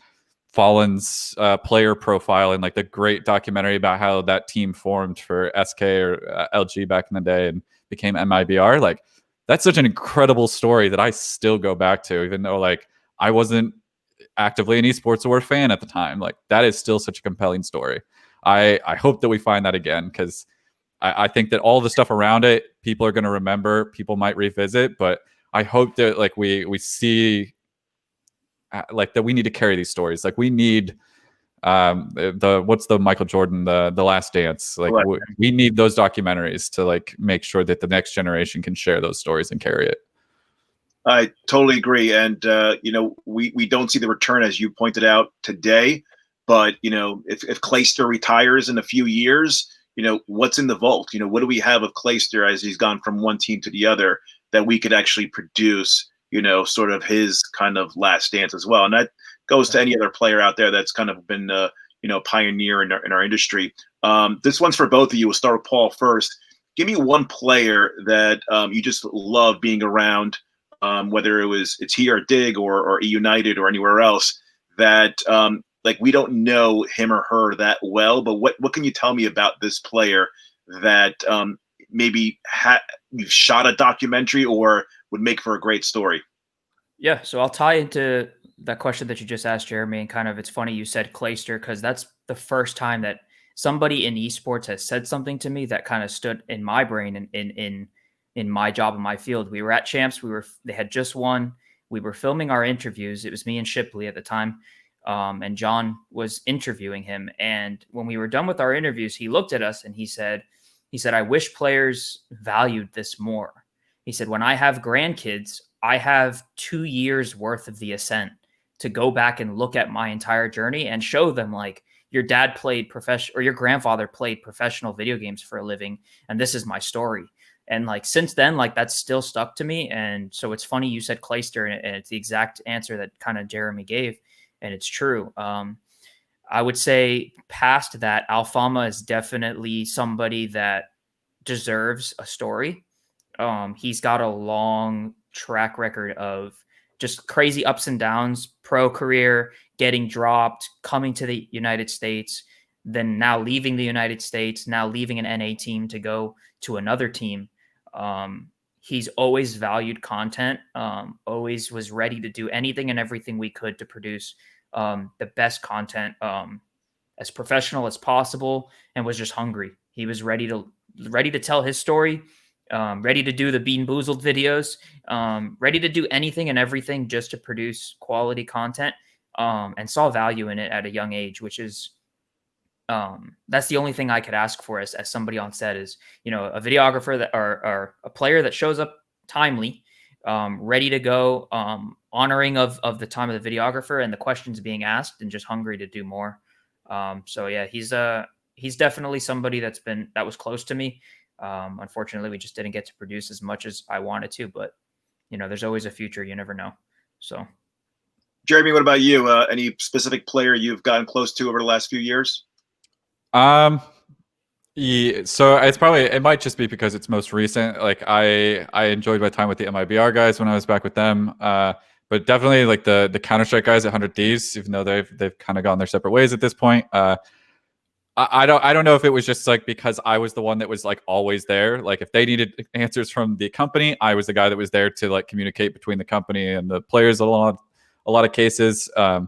C: Fallen's player profile and like the great documentary about how that team formed for SK or LG back in the day and became MIBR. Like that's such an incredible story that I still go back to, even though like I wasn't actively an esports or a fan at the time. Like that is still such a compelling story. I hope that we find that again, because I think that all the stuff around it, people are going to remember, people might revisit, but I hope that like we see like that we need to carry these stories. Like we need what's the Michael Jordan, the Last Dance, like we need those documentaries to like make sure that the next generation can share those stories and carry it.
A: I totally agree. And we don't see the return, as you pointed out today, but if Clayster retires in a few years, what's in the vault? What do we have of Clayster as he's gone from one team to the other that we could actually produce, sort of his kind of last dance as well? And that goes to any other player out there that's kind of been, pioneer in our industry. This one's for both of you. We'll start with Paul first. Give me one player that you just love being around, whether it's here or Dig or eUnited or anywhere else, that like we don't know him or her that well, but what can you tell me about this player that maybe you've shot a documentary or would make for a great story?
B: Yeah, so I'll tie into that question that you just asked, Jeremy, and kind of it's funny you said Clayster, because that's the first time that somebody in esports has said something to me that kind of stood in my brain and in my job in my field. We were at Champs. They had just won. We were filming our interviews. It was me and Shipley at the time. And John was interviewing him. And when we were done with our interviews, he looked at us and he said, I wish players valued this more. He said, when I have grandkids, I have 2 years worth of the Ascent to go back and look at my entire journey and show them like, your dad played or your grandfather played professional video games for a living, and this is my story. And like since then, like that's still stuck to me. And so it's funny you said Clayster, and it's the exact answer that kind of Jeremy gave, and it's true. I would say past that, Alfama is definitely somebody that deserves a story. He's got a long track record of just crazy ups and downs, pro career, getting dropped, coming to the United States, then now leaving the United States, now leaving an NA team to go to another team. He's always valued content, always was ready to do anything and everything we could to produce the best content as professional as possible, and was just hungry. He was ready to tell his story, ready to do the Bean Boozled videos, ready to do anything and everything just to produce quality content, and saw value in it at a young age, which is that's the only thing I could ask for as somebody on set is, a videographer that or a player that shows up timely, ready to go, honoring of the time of the videographer and the questions being asked, and just hungry to do more. So yeah, he's definitely somebody that was close to me. Unfortunately, we just didn't get to produce as much as I wanted to, but there's always a future. You never know. So,
A: Jeremy, what about you? Any specific player you've gotten close to over the last few years?
C: Yeah, so it might just be because it's most recent. Like I enjoyed my time with the MIBR guys when I was back with them. But definitely like the Counter-Strike guys at 100 Thieves, even though they've kind of gone their separate ways at this point. I don't know if it was just like because I was the one that was like always there. Like if they needed answers from the company, I was the guy that was there to like communicate between the company and the players a lot of cases. But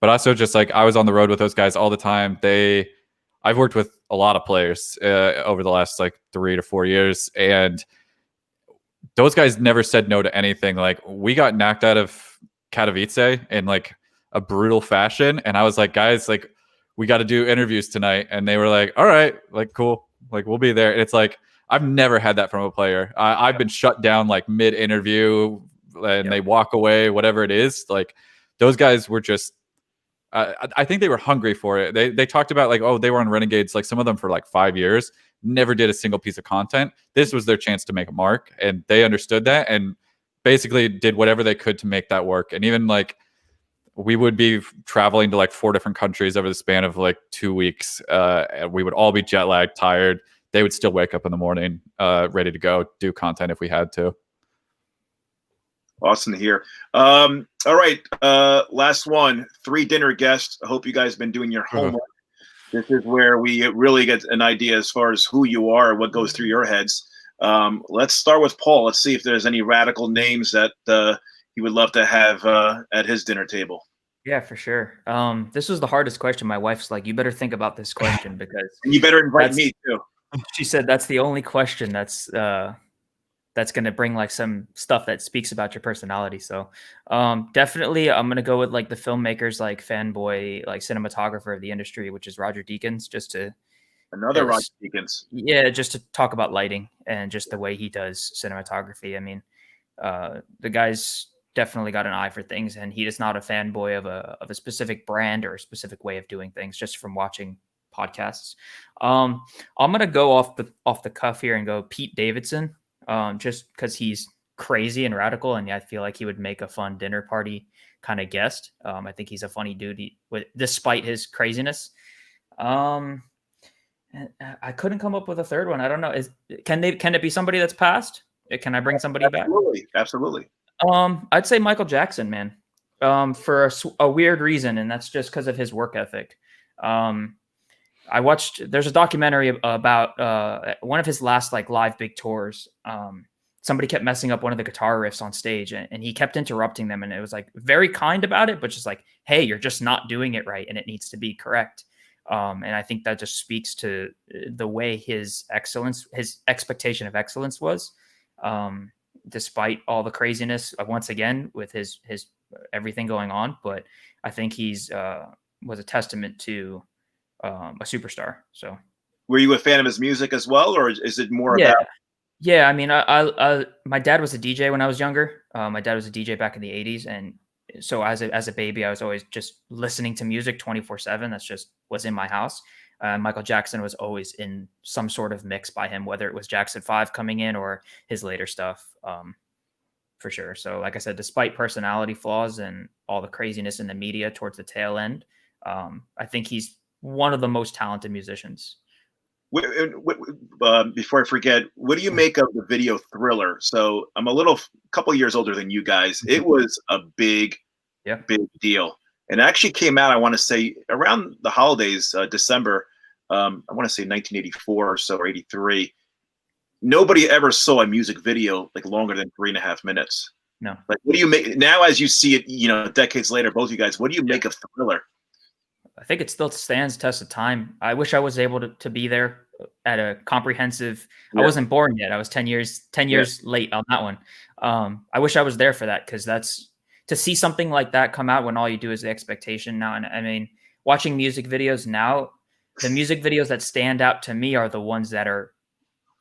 C: also just like I was on the road with those guys all the time. I've worked with a lot of players over the last like 3 to 4 years, and those guys never said no to anything. Like we got knocked out of Katowice in like a brutal fashion, and I was like, guys, like we got to do interviews tonight, and they were like, all right, like cool, like we'll be there. And it's like I've never had that from a player. I've been shut down like mid interview, and they walk away, whatever it is. Like those guys were just. I think they were hungry for it. They talked about like, oh, they were on Renegades, like some of them for like 5 years, never did a single piece of content. This was their chance to make a mark, and they understood that and basically did whatever they could to make that work. And even like we would be traveling to like 4 different countries over the span of like 2 weeks. And we would all be jet lagged, tired. They would still wake up in the morning, ready to go do content if we had to.
A: Awesome to hear. All right. Last one, 3 dinner guests. I hope you guys have been doing your homework. This is where we really get an idea as far as who you are, what goes through your heads. Let's start with Paul. Let's see if there's any radical names that he would love to have at his dinner table.
B: Yeah, for sure. This was the hardest question. My wife's like, you better think about this question because
A: and you better invite me too.
B: She said that's the only question that's going to bring like some stuff that speaks about your personality. So definitely I'm going to go with like the filmmakers, like fanboy, like cinematographer of the industry, which is Roger Deakins,
A: Roger Deakins.
B: Yeah. Just to talk about lighting and just the way he does cinematography. I mean, the guy's definitely got an eye for things, and he is not a fanboy of a specific brand or a specific way of doing things, just from watching podcasts. I'm going to go off the cuff here and go Pete Davidson. Just because he's crazy and radical, and I feel like he would make a fun dinner party kind of guest. I think he's a funny dude, despite his craziness. I couldn't come up with a third one. I don't know. Can it be somebody that's passed? Can I bring somebody back?
A: Absolutely.
B: I'd say Michael Jackson, man. For a weird reason, and that's just because of his work ethic. There's a documentary about one of his last like live big tours. Somebody kept messing up one of the guitar riffs on stage, and he kept interrupting them. And it was like very kind about it, but just like, hey, you're just not doing it right, and it needs to be correct. And I think that just speaks to the way his expectation of excellence was, despite all the craziness, once again, with his everything going on. But I think he's was a testament to a superstar. So,
A: were you a fan of his music as well, or is it more about?
B: Yeah, I mean, I my dad was a DJ when I was younger. My dad was a DJ back in the 80s, and So as a baby, I was always just listening to music 24/7. That's just was in my house. Michael Jackson was always in some sort of mix by him, whether it was Jackson 5 coming in or his later stuff, for sure. So like I said, despite personality flaws and all the craziness in the media towards the tail end, I think he's one of the most talented musicians.
A: Before I forget, what do you make of the video Thriller? So I'm couple years older than you guys. It was a big deal. And it actually came out, I want to say, around the holidays, December, I want to say 1984 or so, or 83. Nobody ever saw a music video like longer than 3.5 minutes.
B: No.
A: Like, what do you make now as you see it, decades later, both of you guys, what do you make of Thriller?
B: I think it still stands test of time. I wish I was able to be there at a comprehensive. I wasn't born yet. I was 10 years late on that one. I wish I was there for that, because that's to see something like that come out when all you do is the expectation now. And I mean, watching music videos now, the music videos that stand out to me are the ones that are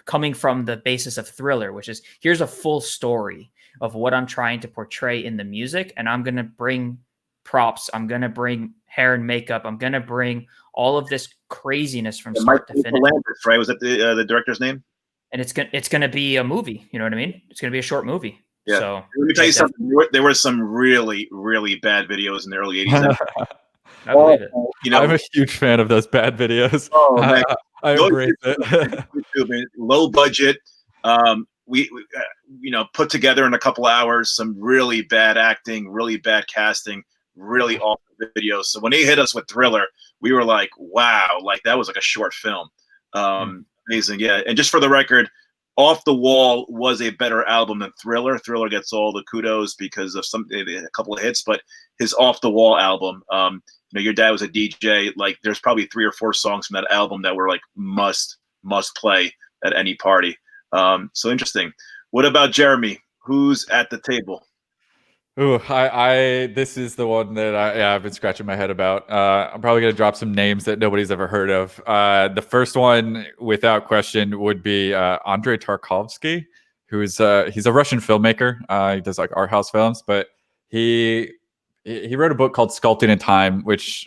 B: coming from the basis of Thriller, which is here's a full story of what I'm trying to portray in the music, and I'm going to bring props. I'm going to bring hair and makeup. I'm going to bring all of this craziness from start to finish.
A: Right? Was that the director's name?
B: And it's going to be a movie. You know what I mean? It's going to be a short movie.
A: Yeah.
B: So
A: let me tell you something. There were some really, really bad videos in the early 80s.
B: I believe it.
C: I'm a huge fan of those bad videos.
A: Oh, man.
C: I embrace it.
A: Low budget. We put together in a couple hours some really bad acting, really bad casting, really awful videos. So when they hit us with Thriller, we were like, wow, like that was like a short film. Amazing. Yeah. And just for the record, Off the Wall was a better album than Thriller. Thriller gets all the kudos because of a couple of hits, but his Off the Wall album, your dad was a DJ. Like, there's probably 3 or 4 songs from that album that were like must play at any party. So interesting. What about Jeremy? Who's at the table?
C: Ooh, this is the one that I've been scratching my head about. I'm probably gonna drop some names that nobody's ever heard of. The first one, without question, would be Andrei Tarkovsky, he's a Russian filmmaker. He does like art house films, but he wrote a book called Sculpting in Time, which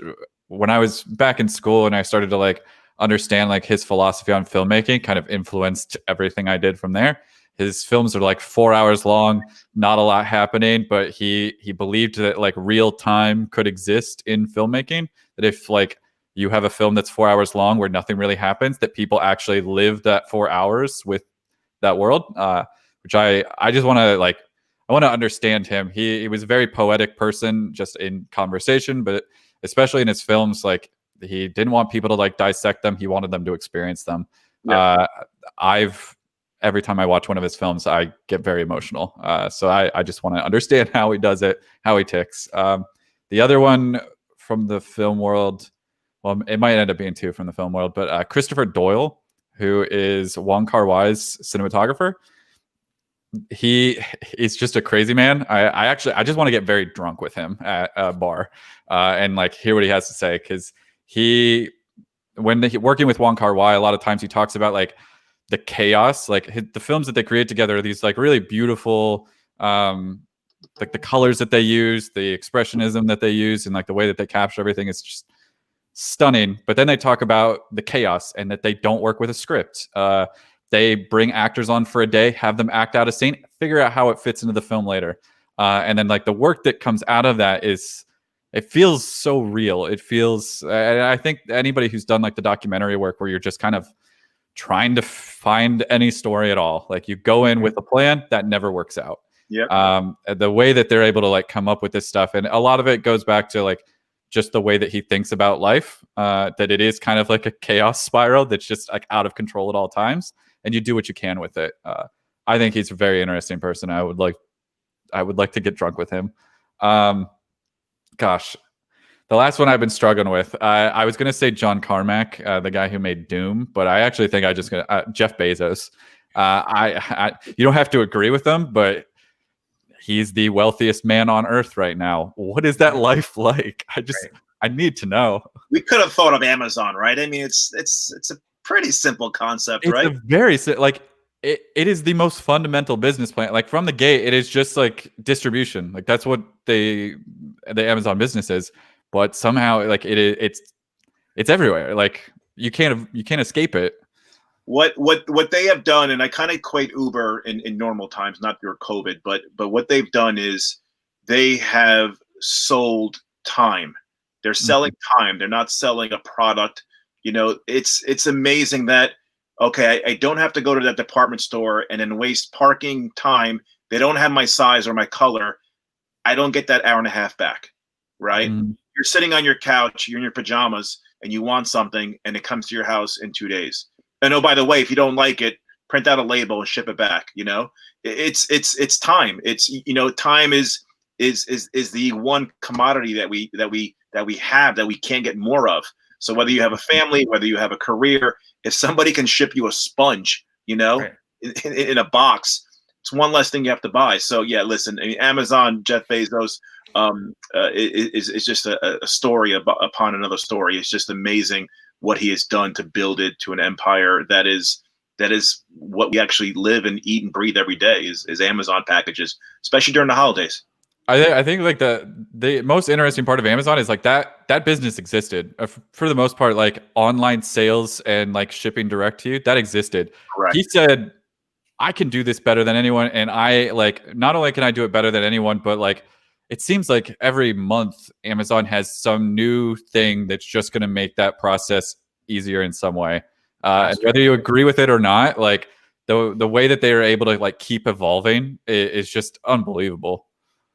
C: when I was back in school and I started to like understand like his philosophy on filmmaking, kind of influenced everything I did from there. His films are like 4 hours long, not a lot happening, but he believed that like real time could exist in filmmaking. That if like you have a film that's 4 hours long where nothing really happens, that people actually live that 4 hours with that world. Which I just want to like, I want to understand him. He was a very poetic person just in conversation, but especially in his films, like he didn't want people to like dissect them. He wanted them to experience them. Yeah. Every time I watch one of his films, I get very emotional. So I just want to understand how he does it, how he ticks. The other one from the film world, well, it might end up being 2 from the film world, but Christopher Doyle, who is Wong Kar-wai's cinematographer. He's just a crazy man. I just want to get very drunk with him at a bar and like hear what he has to say, because working with Wong Kar-wai, a lot of times he talks about like the chaos, like the films that they create together are these like really beautiful, like the colors that they use, the expressionism that they use, and like the way that they capture everything is just stunning. But then they talk about the chaos and that they don't work with a script. They bring actors on for a day, have them act out a scene, figure out how it fits into the film later. And then like the work that comes out of that it feels so real. It feels, I think anybody who's done like the documentary work where you're just kind of trying to find any story at all, like you go in with a plan that never works out.
A: Yeah.
C: The way that they're able to like come up with this stuff, and a lot of it goes back to like just the way that he thinks about life, that it is kind of like a chaos spiral that's just like out of control at all times, and you do what you can with it. I think he's a very interesting person. I would like to get drunk with him. Gosh, the last one I've been struggling with, I was going to say John Carmack, the guy who made Doom, but I actually think Jeff Bezos. You don't have to agree with them, but he's the wealthiest man on earth right now. What is that life like? I need to know.
A: We could have thought of Amazon, right? I mean, it's a pretty simple concept, right?
C: It's a very like it is the most fundamental business plan. Like from the gate, it is just like distribution. Like that's what the Amazon business is. But somehow, like it's everywhere. Like you can't escape it.
A: What they have done, and I kind of equate Uber in normal times, not your COVID, but what they've done is they have sold time. They're selling time. They're not selling a product. You know, it's amazing that, okay, I don't have to go to that department store and then waste parking time. They don't have my size or my color. I don't get that hour and a half back, right? You're sitting on your couch, you're in your pajamas, and you want something, and it comes to your house in 2 days. And oh, by the way, if you don't like it, print out a label and ship it back. You know, it's time. It's, you know, time is the one commodity that we have that we can't get more of. So whether you have a family, whether you have a career, if somebody can ship you a sponge, you know,
B: Right.
A: in a box, it's one less thing you have to buy. So yeah, listen, I mean, Amazon, Jeff Bezos, is just a story upon another story. It's just amazing what he has done to build it to an empire that is what we actually live and eat and breathe every day is Amazon packages, especially during the holidays.
C: I think like the most interesting part of Amazon is like that business existed for the most part. Like online sales and like shipping direct to you, that existed.
A: Correct.
C: He said, I can do this better than anyone, and I like not only can I do it better than anyone, but like it seems like every month Amazon has some new thing that's just going to make that process easier in some way. And whether you agree with it or not, like the way that they are able to like keep evolving is just unbelievable.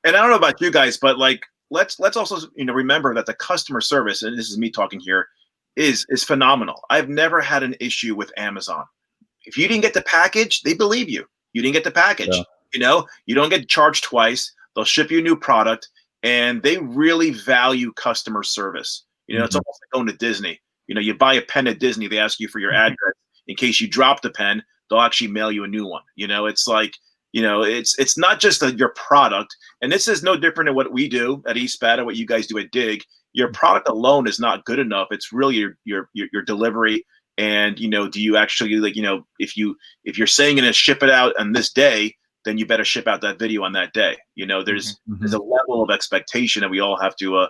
A: And I don't know about you guys, but like let's also, you know, remember that the customer service, and this is me talking here, is phenomenal. I've never had an issue with Amazon. If you didn't get the package, they believe you. You didn't get the package.
C: Yeah.
A: You know, you don't get charged twice. They'll ship you a new product, and they really value customer service. You know, it's almost like going to Disney. You know, you buy a pen at Disney, they ask you for your address in case you drop the pen. They'll actually mail you a new one. You know, it's like, you know, it's not just your product, and this is no different than what we do at ESPAT or what you guys do at Dig. Your product alone is not good enough. It's really your delivery. And, you know, do you actually, like, you know, if you're saying you're going to ship it out on this day, then you better ship out that video on that day. You know, there's a level of expectation that we all have to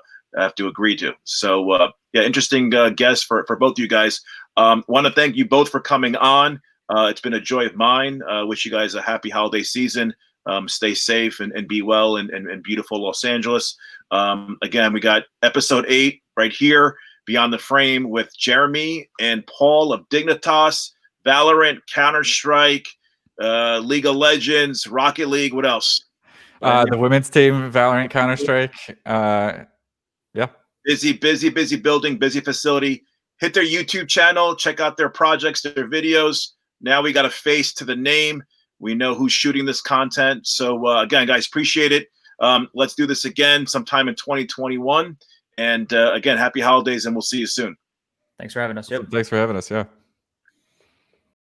A: agree to. So yeah, interesting guest for both of you guys. Want to thank you both for coming on. It's been a joy of mine. Wish you guys a happy holiday season. Stay safe and be well in beautiful Los Angeles. Again, we got episode 8 right here, Beyond the Frame, with Jeremy and Paul of Dignitas, Valorant, Counter-Strike, League of Legends, Rocket League. What else?
C: The women's team, Valiant, Counter-Strike. Yeah.
A: Busy building, busy facility. Hit their YouTube channel. Check out their projects, their videos. Now we got a face to the name. We know who's shooting this content. So again, guys, appreciate it. Let's do this again sometime in 2021. And again, happy holidays, and we'll see you soon.
B: Thanks for having us. Yep.
C: Thanks for having us. Yeah.